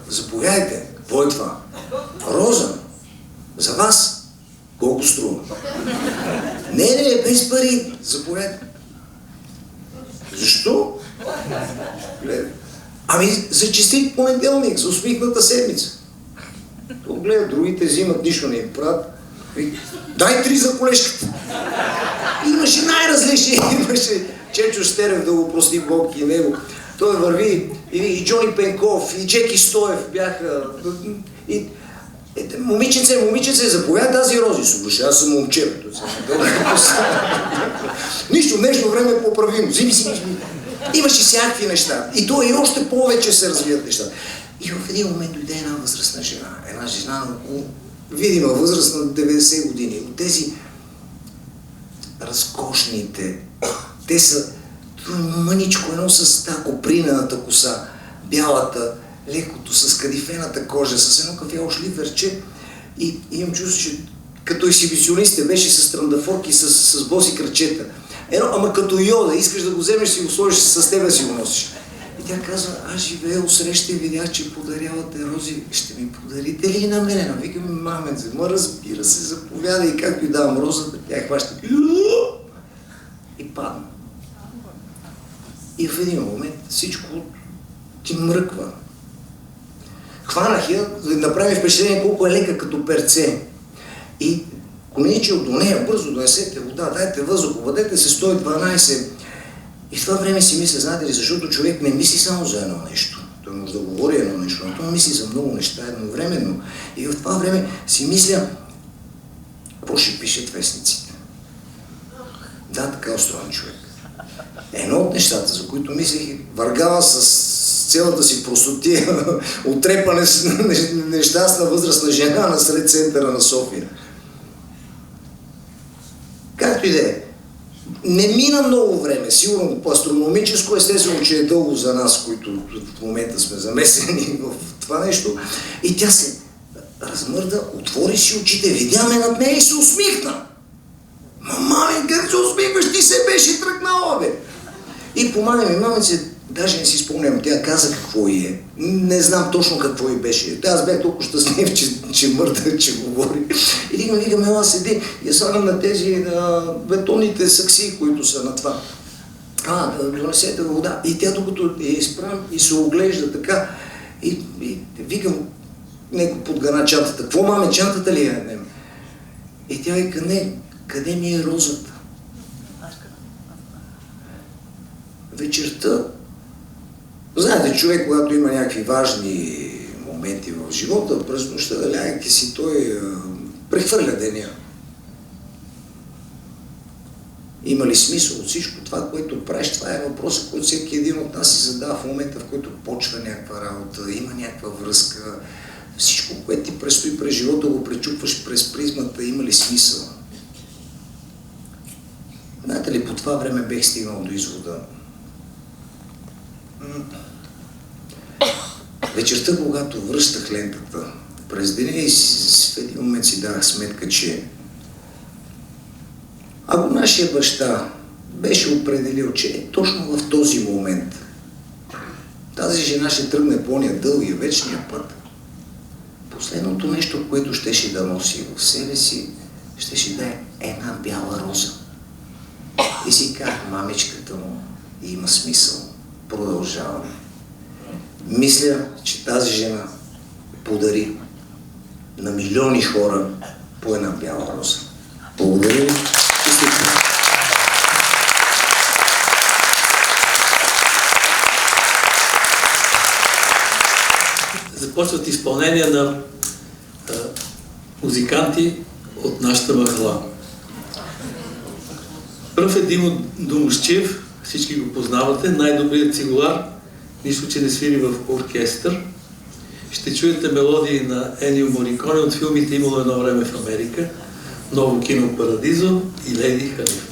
S8: Заповядайте, какво е това? Роза. За вас. Колко струва? Не, без пари. Заповядайте. Защо? Ами за честит понеделник, за усмихната седмица. То гледа, другите взимат, нищо не им правят. Дай 3 за колежката. Имаше най-различни, имаше Чечо Стерев, да го прости Бог и него. Той върви, и Джони Пенков, и Джеки Стоев бяха. Момиченце, заповядай тази рози. Слушай, аз съм момче. Нищо, в днешно време е поправимо. Имаше всякакви неща. И то и още повече се развият неща. И в един момент дойде една възрастна жена. Една жена на видима възраст на 90 години. От тези разкошните. Те са мъничко, едно с тази копринената коса, бялата, лекото, с кадифената кожа, с едно кафяло шливерче. И имам чувство, че като ексибиционист беше с тръндафорки, с боси кръчета. Ама като Йода, искаш да го вземеш, си го сложиш, с тебе си го носиш. И тя казва: аз живея усреща и видях, че подарявате рози. Ще ми подарите ли и на мене? Викам: маменце, разбира се, заповядай. И както и давам розата, тя хваща и падна. И в един момент всичко ти мръква. Хванах я, да направи впечатление колко е лека като перце. И коничил до нея: бързо донесете вода, дайте въздух, обадете се 112. И в това време си мисля, знаете ли, защото човек не мисли само за едно нещо. Той може да говори едно нещо, но той мисли за много неща едновременно. И в това време си мисля: какво ще пишат вестниците? Да, така устроен човек. Едно от нещата, за които мислих, въргава с цялата си простотия, отрепане с нещастна възрастна жена насред центъра на София. Както и да е. Не мина много време, сигурно по астрономическо, естествено, че е дълго за нас, които в момента сме замесени в това нещо. И тя се размърда, отвори си очите, видя ме над нея и се усмихна. Маме, как се усмихваш? Ти се беше тръгнала, бе! И помага ми, мамице, даже не си спомням, тя каза какво и е. Не знам точно какво и беше. Аз бях толкова щастлив, че мърда, че говори. И викам, ела седи, я слагам на тези бетонните сакси, които са на това. Да донесете вода. И тя докато я изправям и се оглежда така, и викам, неко подгана чантата. Какво, маме, чантата ли е? И тя вика: не, къде ми е розата? Вечерта, знаете, човек, когато има някакви важни моменти в живота, през нощта, лягайки си, той прехвърля деня. Има ли смисъл от всичко това, което правиш? Това е въпросът, който всеки един от нас си задава в момента, в който почва някаква работа, има някаква връзка. Всичко, което ти предстои през живота, го пречупваш през призмата, има ли смисъл? Знаете ли, по това време бех стигнал до извода: вечерта, когато връщах лентата през деня и в един момент си дадах сметка, че ако нашия баща беше определил, че точно в този момент тази жена ще тръгне по ония дългия вечния път, последното нещо, което щеше да носи в себе си, щеше да е една бяла роза. И си казах, мамичката му има смисъл. Продължаваме. Мисля, че тази жена подари на милиони хора по една бяла роза. Благодаря ви.
S1: Започват изпълнения на музиканти от нашата махала. Пръв е Димо Домусчиев, всички го познавате, най-добрият цигулар, нищо, че не свири в оркестър. Ще чуете мелодии на Енио Мориконе от филмите "Имало едно време в Америка", "Ново кино Парадизо" и "Леди Халифа".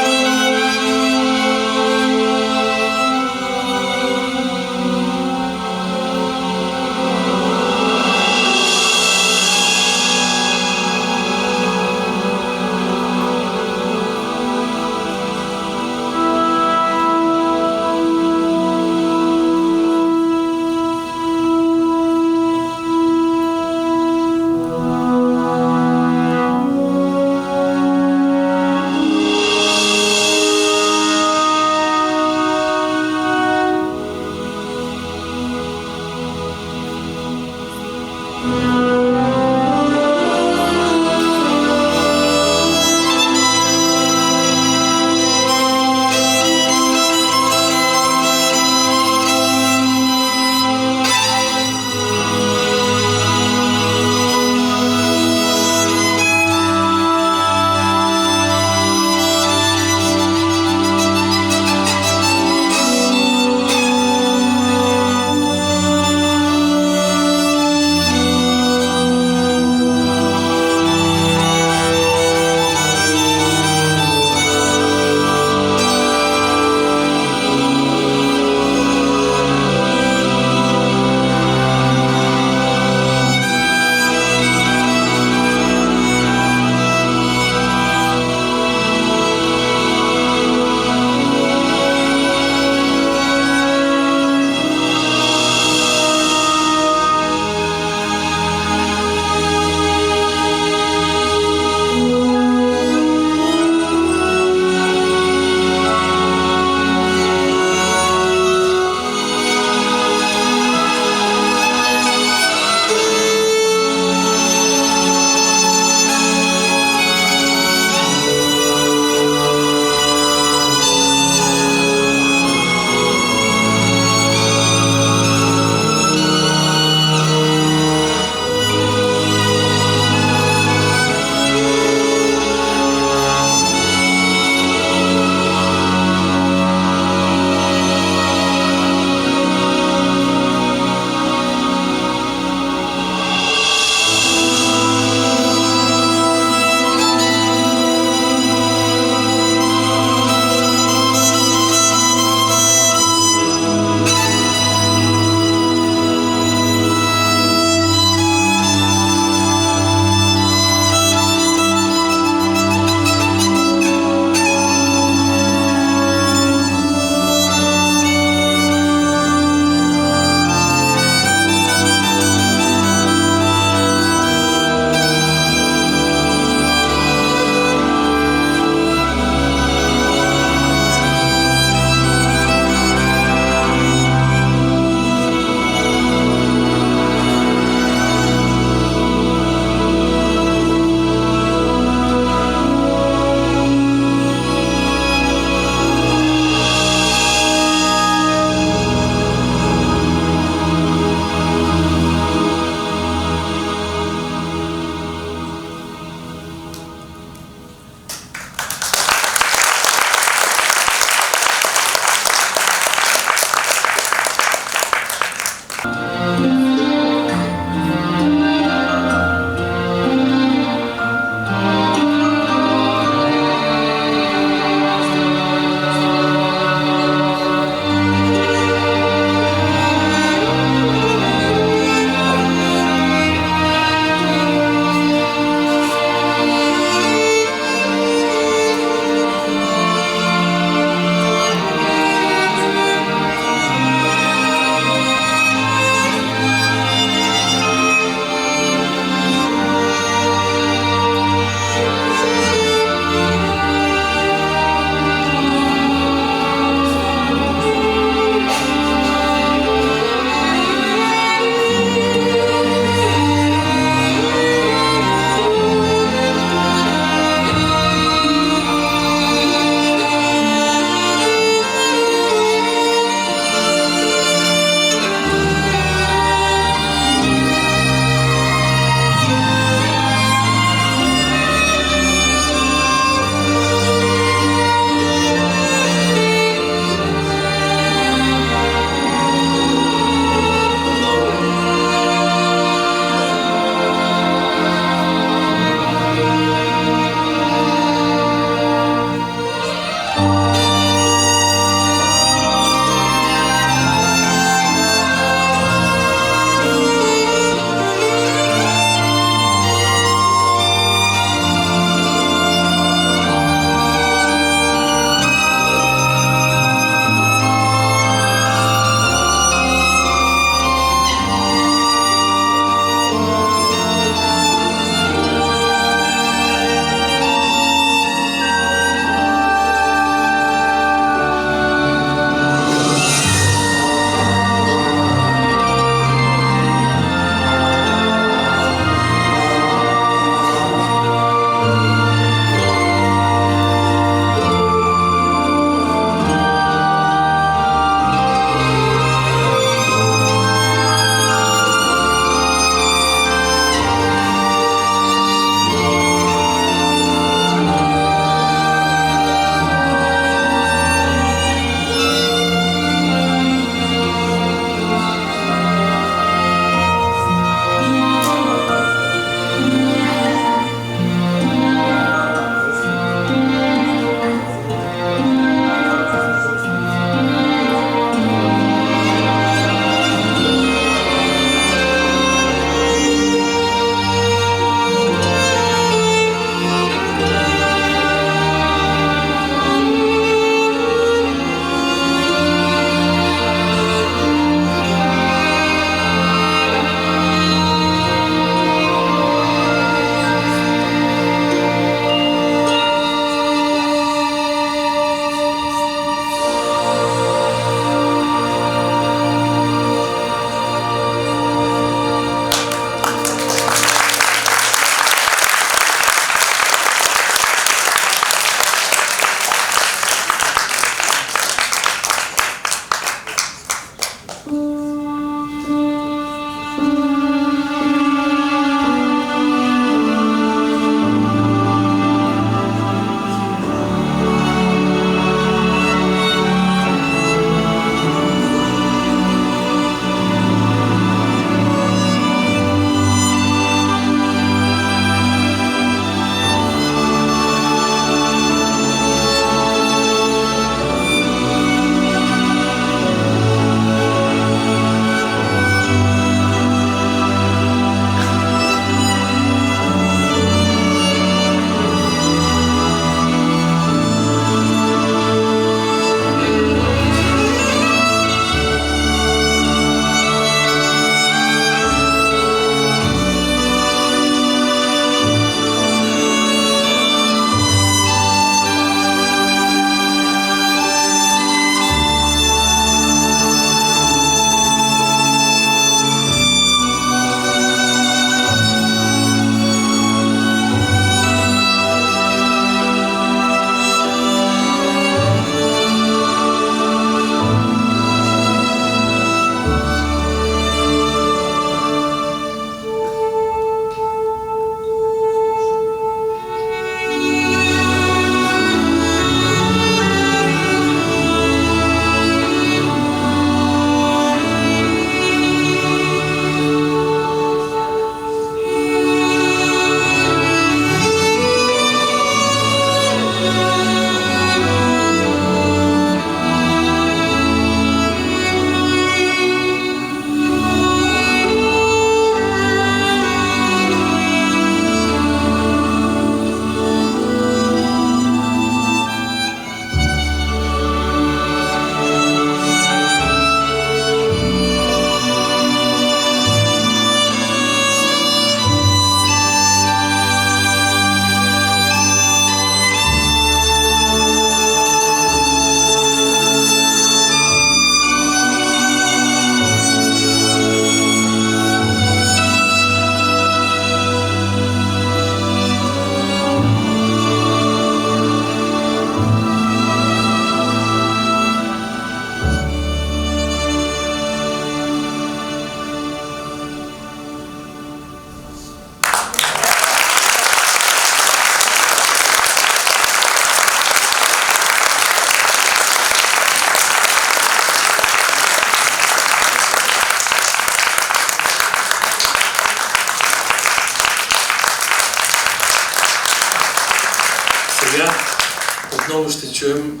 S1: отново ще чуем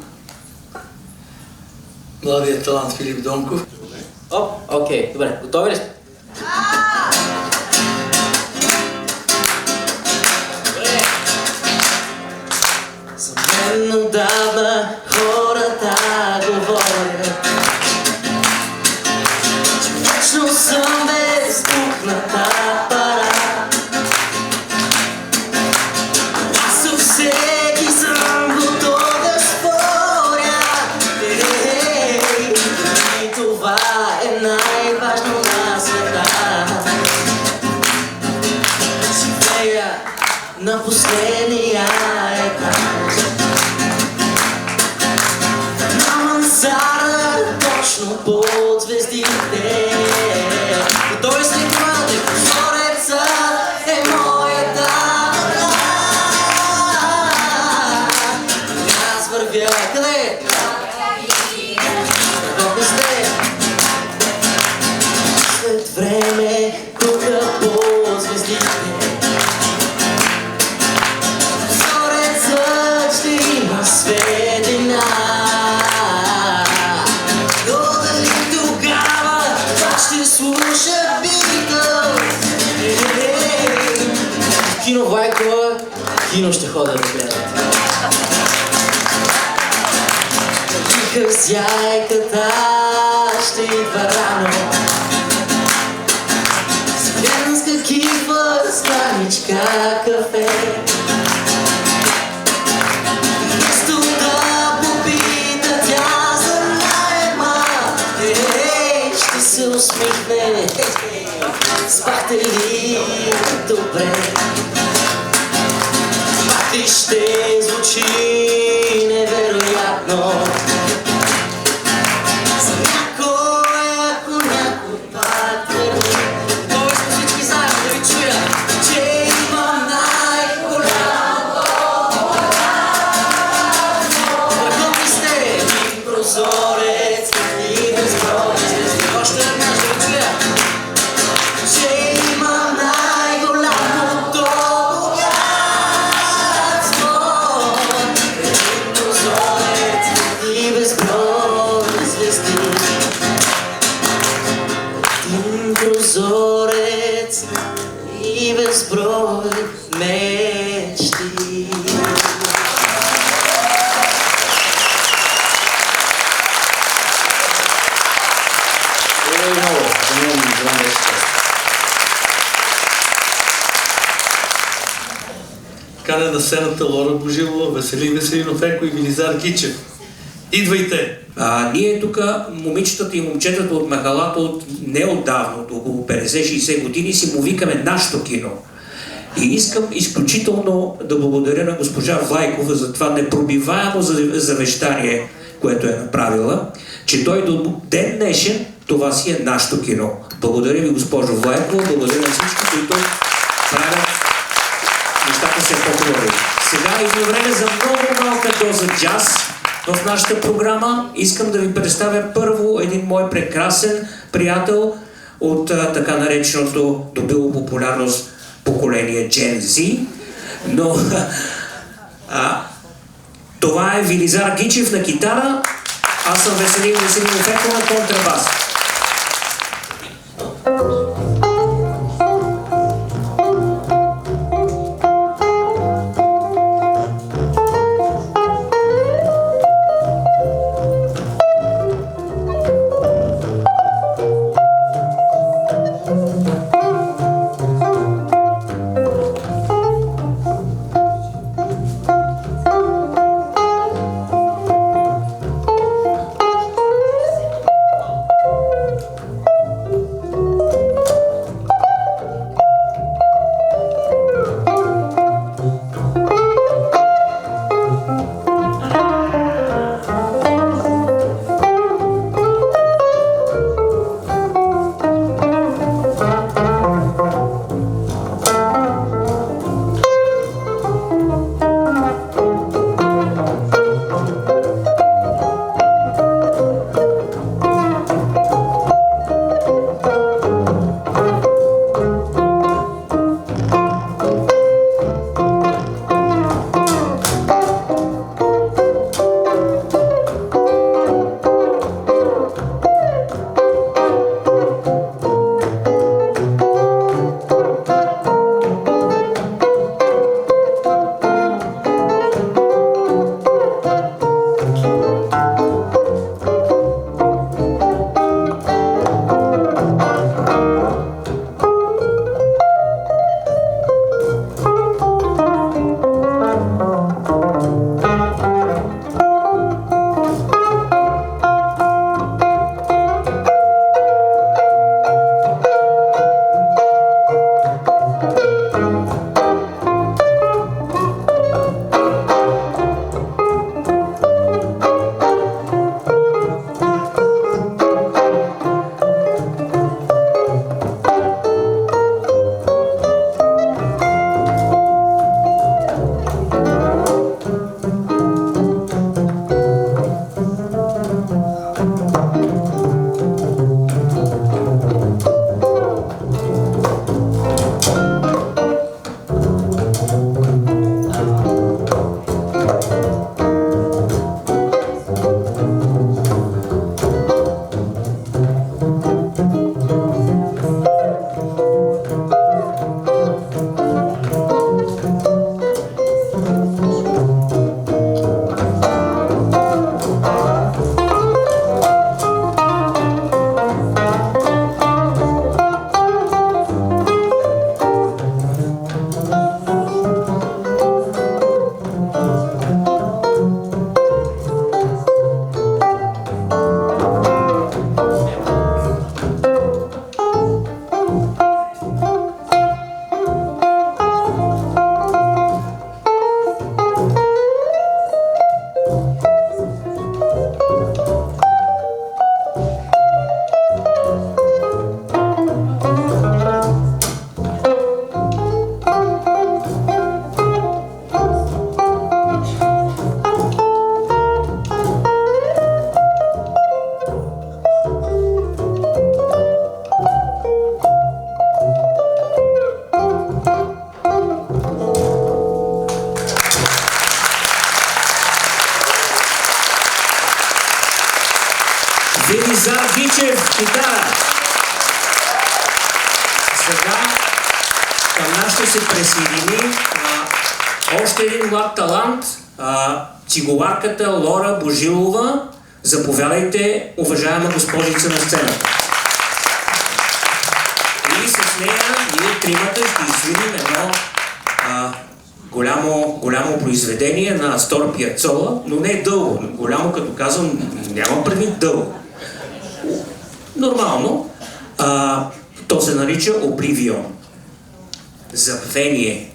S1: младия талант Филип Донков.
S9: Окей, добре. Готови ли сте? За мен отдавна хората говорят, че вечно съм безпухната пара. Аз със всеки съм готов да споря. И това е най-важно на света. Живея на последния етаж на мансарда, точно под звездите. Готови сте команди, прозореца е моята врата. Аз вървя къде? Готови сте? След време тук под звездите прозорецът ще има светлина. Но дали тогава ще слуша Beatles? Кино Вайкова, кино ще ходя да гледам. Хазяйката ще идва рано, с венска кифа, с каничка кафе. Вместо да попита тя за найема, ще се усмихне. Спахте ли добре? Пак ли ще звучи невероятно? За някой, ако някой пак твърди, готови сме всички заедно да ви чуя, че имам най-голямо върхови сте и прозорец и безброй звезди. Още една ще ви чуя, че имам най-голямото богатство. Един прозорец и безброй звезди. Един прозорец и безброй мечти. Благодаря ви много. За мен това нещо.
S1: Каня на сцената Лора Божилова, Веселин Веселинов, Еко и Велизар Гичев. Идвайте!
S10: Ние тук, момичетата и момчетата от махалата от неотдавна, от около 50-60 години, си му викаме нашето кино. И искам изключително да благодаря на госпожа Влайкова за това непробиваемо завещание, което е направила, че той до ден днешен това си е нашето кино. Благодаря ви, госпожо Влайкова, благодаря на всички, които правят нещата се по-хубави. Сега идва време за много малка доза джаз в нашата програма. Искам да ви представя първо един мой прекрасен приятел от така нареченото добило популярност поколение Gen Z, но това е Велизар Гичев на китара, аз съм Веселин Веселинов Еко на контрабас. Сега към нас ще се присъедини още един млад талант, цигуларката Лора Божилова. Заповядайте, уважаема госпожица, на сцената. И с нея ние тримата ще извиним едно голямо произведение на Астор Пиацола, но не дълго. Голямо, като казвам, няма предвид дълго. Нормално. То се нарича Обливион. Забвение.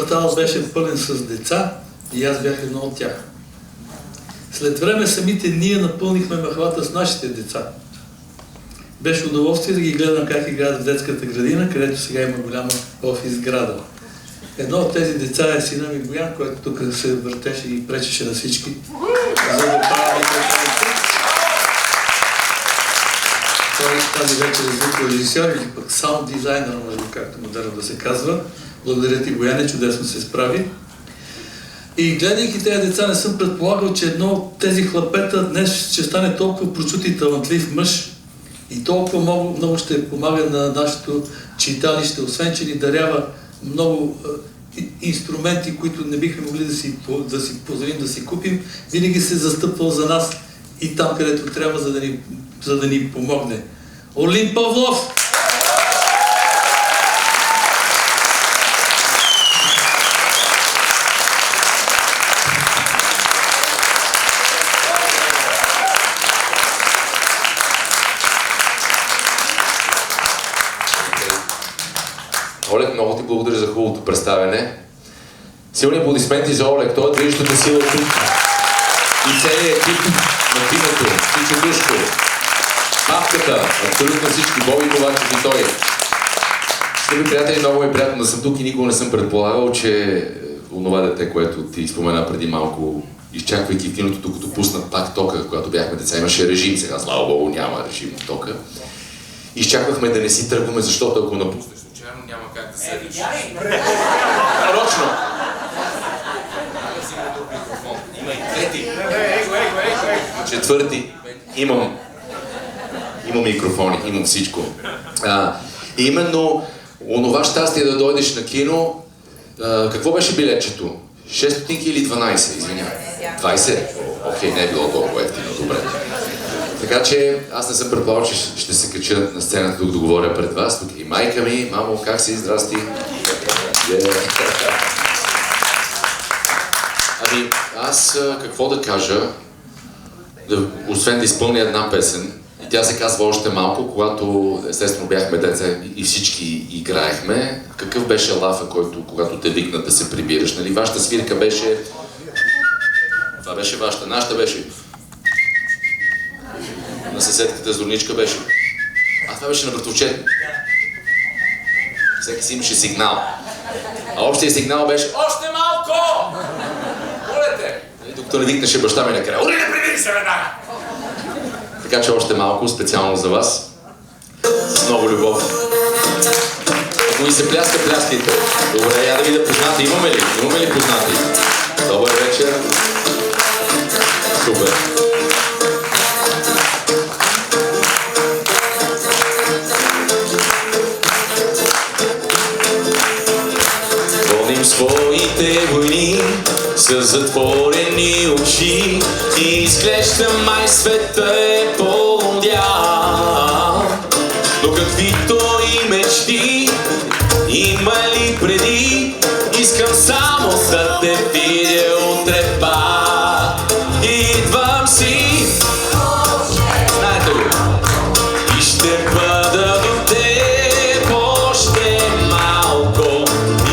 S1: квартал беше пълен с деца и аз бях едно от тях. След време самите ние напълнихме махалата с нашите деца. Беше удоволствие да ги гледам как играят в детската градина, където сега има голяма офис сграда. Едно от тези деца е сина ми Боян, който тук се въртеше и пречеше на всички. За да прави тази вечер е звукорежисьор или пък саунд дизайнер, може би както модерно да се казва. Благодаря ти, Бояне, чудесно се справи. И гледайки тези деца, не съм предполагал, че едно от тези хлапета днес ще стане толкова прочут и талантлив мъж и толкова много ще помага на нашето читалище, освен че ни дарява много инструменти, които не бихме могли да си позволим да си купим, винаги се застъпвал за нас и там, където трябва, за да ни помогне. Олин Павлов!
S11: Олег, много ти благодаря за хубавото представяне. Силни аплодисменти за Олег, той е движещата сила тук. И целият екип на киното, Тичо Душко, Павката, абсолютно всички, Боби Ковачев и той. Скъпи приятели, много е приятно да съм тук и никога не съм предполагал, че онова дете, което ти спомена преди малко, изчаквайки в киното, докато пуснат пак тока, когато бяхме деца, имаше режим, сега слава Богу няма режим на тока. Изчаквахме да не си тръгваме, защото ако напуснеш случайно, няма как да се решиш. Нарочно! Има и трети. Четвърти. Имам микрофони, имам всичко. Именно онова щастие да дойдеш на кино, какво беше билетчето? 6 стотинки или 12, извинявай? 20? Окей, не е било толкова ефтино, добре. Така че аз не съм предполагал, че ще се кача на сцената тук да говоря пред вас. Тук и майка ми, мамо, как си? Здрасти! Ами, аз какво да кажа, освен да изпълня една песен, и тя се казва Още малко, когато естествено бяхме деца и всички играехме. Какъв беше лафа, който, когато те викнат да се прибираш? Нали, вашата свирка беше... Това беше вашата, нашата беше... На съседката зорничка беше... това беше на братовчет. Всеки си имаше сигнал. А общия сигнал беше Още малко! Олете! Докато не викнеше баща ми накрая. Оле, не прибери се веднага! Така че още малко, специално за вас. С много любов. Ако ми се пляска, пляскайте. Добре, я да видя познати. Имаме ли познати? Добър вечер. Супер. Водим своите войни с затворени очи и изглежда май света е полудял. Но каквито и мечти има ли преди, искам само да те видя утре пак. Идвам си, знаете ли, и ще бъда до теб още малко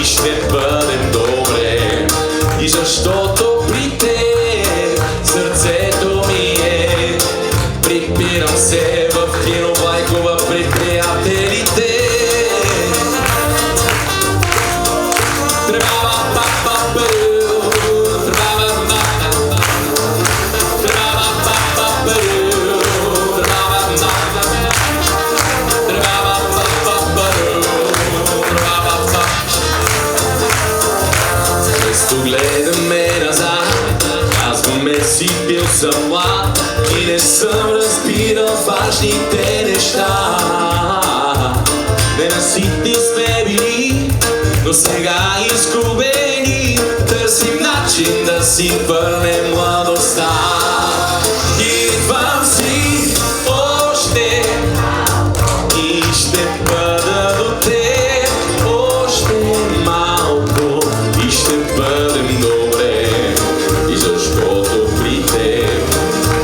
S11: и ще бъдем добре. И защото при теб сърцето ми е, припирам се в кино Влайкова при приятелите. Гледаме назад, казваме си бил съм млад и не съм разбирал важните неща. Ненаситни сме били, но сега изгубени, търсим начин да си върнем младостта. Идвам си още и ще бъда до теб още малко и ще бъдем добре. И защото при теб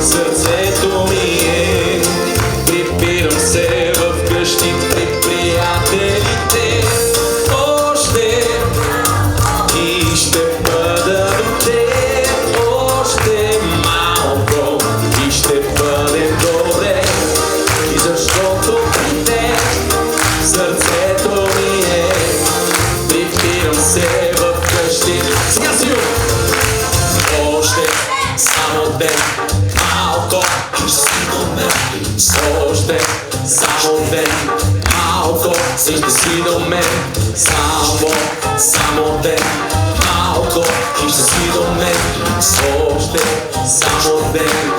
S11: сърцето ми е, припирам се в къщи при приятелите още и ден, малко ще си до мен. Още само ден, малко ще си до мен. Само ден, малко ще си до мен. Още само ден,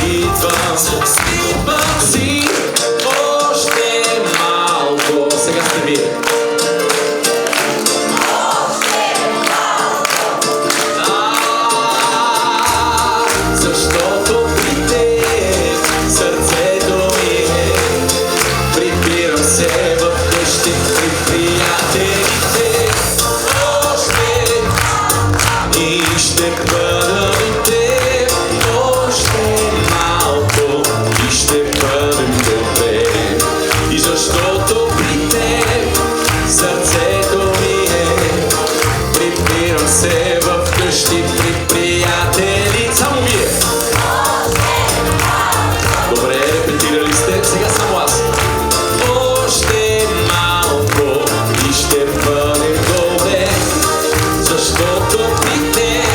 S11: идвам си. Още малко. Сега сте вие. Защото при теб сърцето ми е. Прибирам се в къщи при приятелите. Още и ще бъда до теб. Още малко и ще бъдем добре. И защото при теб сърцето ми е. Прибирам се в къщи при приятели. Само вие. Добре, репетирали сте. Сега само аз. Още малко и ще бъдем добре. Защото при теб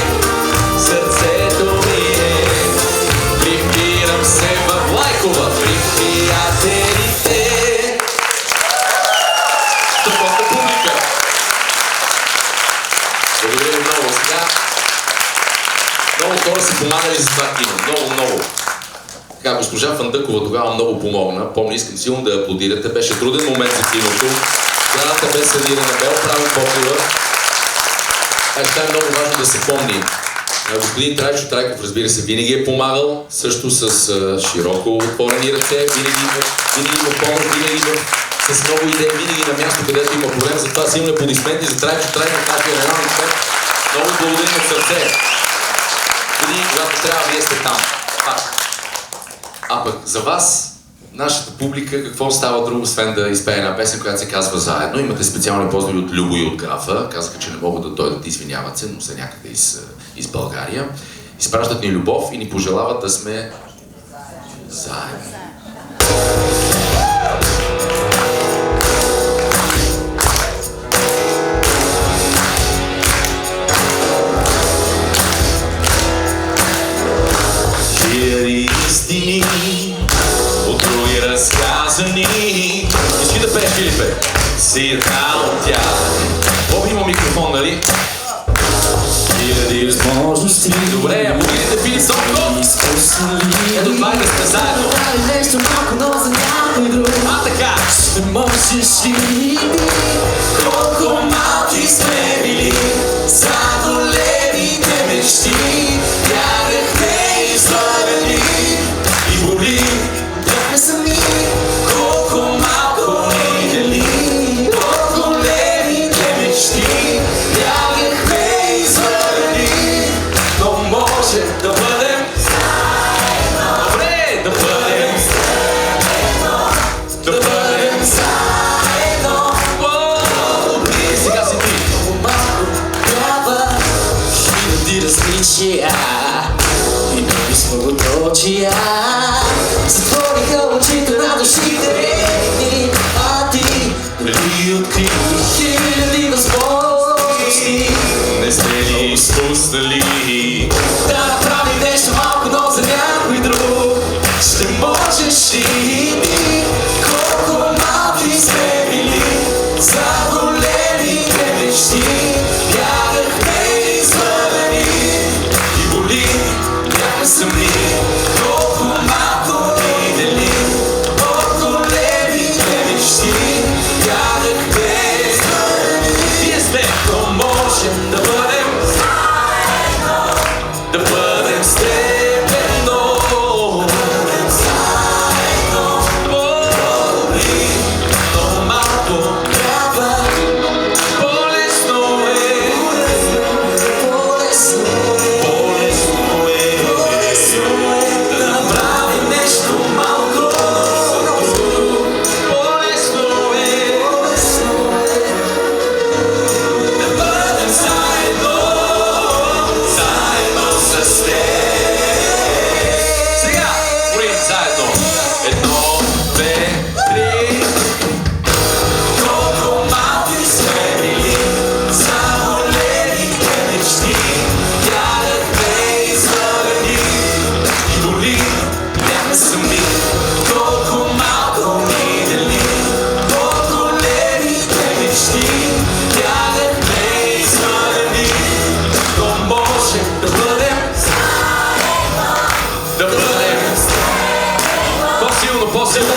S11: сърцето ми е. Прибирам се в Лайкова при приятелите. Страхотна публика. Благодаря ви много. Сега много хора си помагали за това кино. Много. Така, госпожа Фандъкова тогава много помогна. Помня, искам силно да аплодирате. Беше труден момент за киното. Сградата бе санирана, бе оправен покрива. Ще е много важно да се помни. Господин Трайчо Трайков, разбира се, винаги е помагал. Също с широко отворени ръце. Винаги в помощ, с много идеи, винаги на място, където има проблем. Затова силни аплодисменти за Трайчо Трайков, нашия генерален експерт. Много благодарим от сърце. Винаги, когато трябва, вие сте там. А пък за вас, нашата публика, какво става друго, освен да изпее една песен, която се казва Заедно. Имате специални поздрави от Любо и от Графа. Казаха, че не могат да дойдат, извиняват се, но са някъде из България. Изпращат ни любов и ни пожелават да сме заедно. Хиляди истини, от други разказани. Иски да пееш, Филипе? Си една от тях. Боби има микрофон, нали? Хиляди възможности. Добре, аплодирайте Филип Сонков. Ето това е да сме заедно.
S9: Нещо малко, но за някой друг.
S11: Така.
S9: Ще можеш ли колко малки сме били за големите мечти. Бягахме излагани и боли. Бяхме сами, колко малко ни дели. От големите мечти бягахме излагани. Но може да бъдем заедно. Добре, да бъдем заедно. Да бъдем заедно. И сега си ти. Малко трябва хиляди различия и нови славоточия. Затвориха очите на душите ни, а ти дали откри хиляди възможности.
S11: Не сте ли изпуснали
S9: Да направим нещо малко, но за някой друг. Ще можеш ли ти колко малки сме били за големите мечти. Бягахме излъгани и боли. Бяхме сами, колко малко ни дели. От големите мечти бягахме излъгани.
S11: Вие сте,
S9: Но можем да бъдем заедно. Да бъдем с теб.
S11: може да бъдем да бъдем по-силно, по-силно.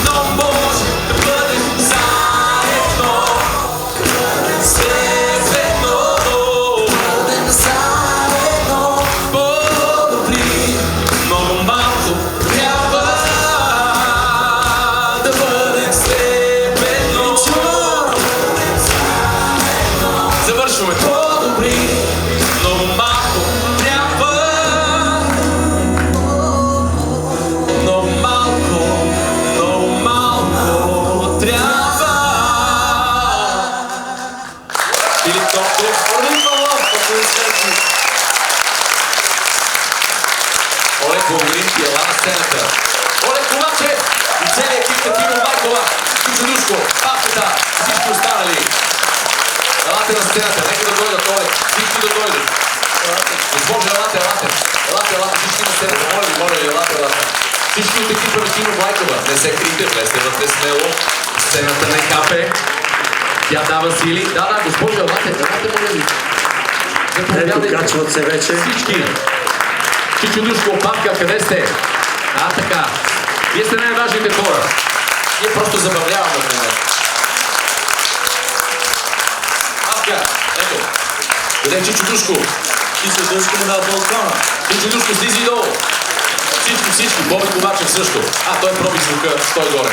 S11: Но може да бъдем заедно след едно. Бъдем заедно по-добри. Много малко трябва да бъдем слепено. Завършваме по-добри. Много малко трябва. Много малко трябва. Филип Топков, Олег, благодарим ти, ела на сцената. Олег Ковачев и целият екип на Кино Майкова, Чичо Душко, Папката, всички останали. Елате на сцената, нека да дойдат, Олег, всички да дойдат. Госпожа, елате, всички на сцената, моля ви, елате. Всички от екипа на Кино Майкова, не се крийте, влезте вътре смело, сцената не капе, тя дава сили. Да, госпожа, елате, моля ви.
S1: Ето, качват се вече.
S11: Всички. Чичо Душко, Папка, къде сте? Така. Вие сте най-важните хора. Ние просто забавляваме в момента. Папка, ето. Къде е Чичо Душко?
S1: Чичо Душко на балкона.
S11: Чичо Душко, слизи долу. Всички. Боби Ковачев също. Той проби звука, стой горе.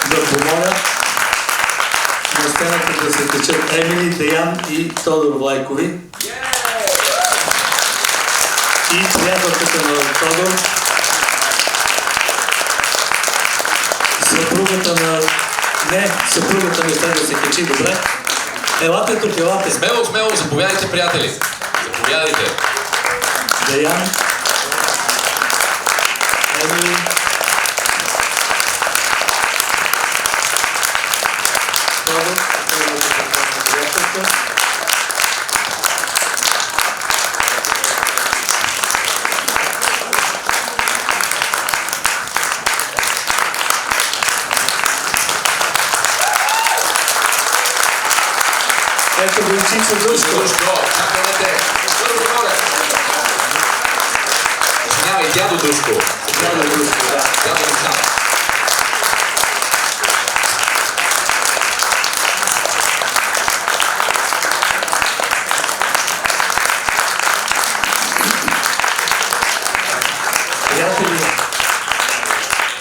S1: Да помоля на сцената да се качат Емили, Деян и Тодор Влайкови. И приятелката на Тодор, съпругата на... Не, съпругата не трябва да се качи, добре? Елате тук, елате.
S11: Смело, заповядайте, приятели. Заповядайте.
S1: Деян, Емили, Тодор, приятелка. Ето го и Чичо Душко.
S11: Чакайте. Извинявай, дядо Душко.
S1: Дядо Душко, да.
S11: Дядо Душко.
S1: Приятели,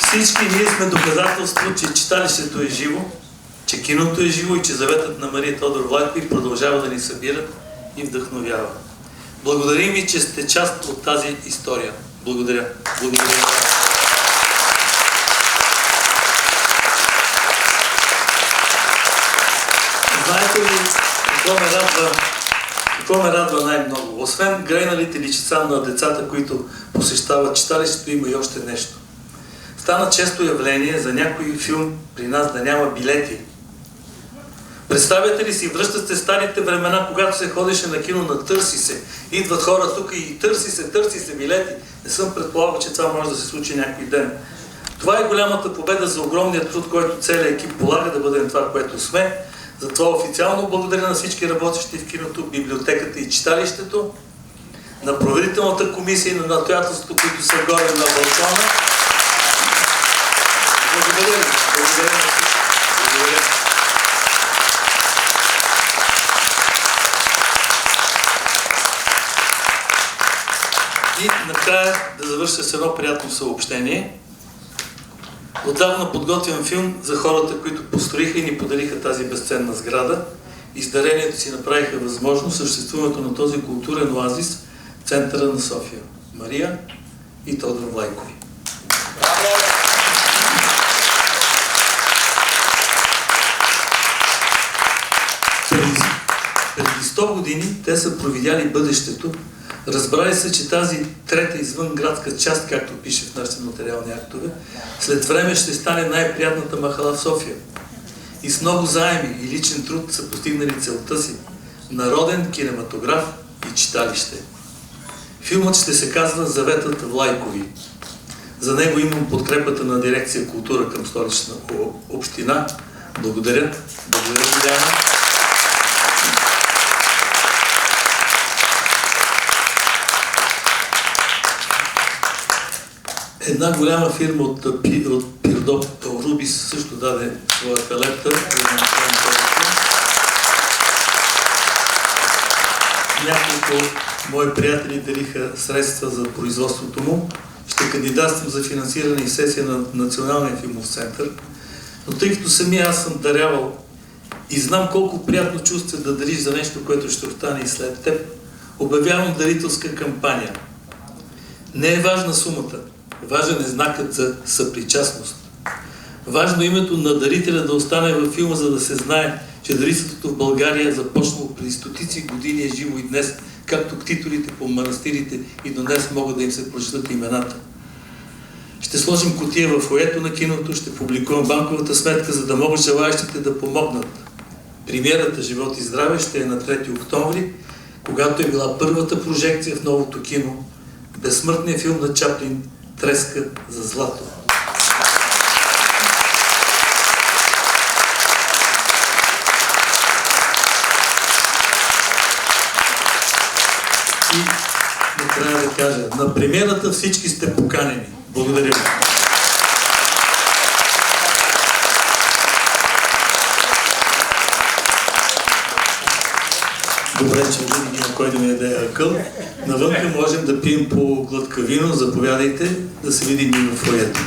S1: всички ние сме доказателство, че читалището е живо, че киното е живо и че заветът на Мария Тодор Влайкова продължава да ни събира и вдъхновява. Благодарим ви, че сте част от тази история. Благодаря. Знаете ли какво ме радва най-много? Освен грейналите личица на децата, които посещават читалището, има и още нещо. Стана често явление за някой филм при нас да няма билети. Представяте ли си, връщат се старите времена, когато се ходеше на кино на търси се. Идват хора тук и търси се билети. Не съм предполагал, че това може да се случи някой ден. Това е голямата победа за огромния труд, който целият екип полага да бъдем това, което сме. Затова официално благодаря на всички работещи в киното, библиотеката и читалището, на проверителната комисия и на настоятелството, които са горе на балкона. Благодаря ви. Благодаря на всички. Благодаря. И накрая да завърша с едно приятно съобщение. Отдавна подготвям филм за хората, които построиха и ни подариха тази безценна сграда. Издарението си направиха възможно съществуването на този културен оазис в центъра на София. Мария и Тодор Влайкови. Преди 100 години те са провидяли бъдещето. Разбрали се, че тази трета извънградска част, както пише в нашите нотариални актове, след време ще стане най-приятната махала в София. и с много заеми и личен труд са постигнали целта си – народен кинематограф и читалище. Филмът ще се казва "Заветът Влайкови". За него имам подкрепата на дирекция "Култура" към Столична община. Благодаря. Благодаря, Диляна. Една голяма фирма от Пирдоп, Рубис, също даде своята лепта. Няколко мои приятели дариха средства за производството му. Ще кандидатствам за финансиране и сесия на Националния филмов център. Но тъй като самия аз съм дарявал и знам колко приятно чувство е да дариш за нещо, което ще остане и след теб, обявявам дарителска кампания. Не е важна сумата. Важен е знакът за съпричастност. Важно е името на дарителя да остане във филма, за да се знае, че дарителството в България е започнало преди стотици години, е живо и днес, както ктитолите по манастирите и до днес могат да им се прочитат имената. Ще сложим кутия в фоайето на киното, ще публикувам банковата сметка, за да могат желаящите да помогнат. Премиерата "Живот и здраве" ще е на 3 октомври, когато е била първата прожекция в новото кино, безсмъртният филм на Чаплин "Треска за злато". И накрая да кажа, на премиерата всички сте поканени. Благодаря ви. Добре, че винаги има кой да ми даде акъл. Навънка можем да пием по глътка вино. Заповядайте да се видим и в фоайето.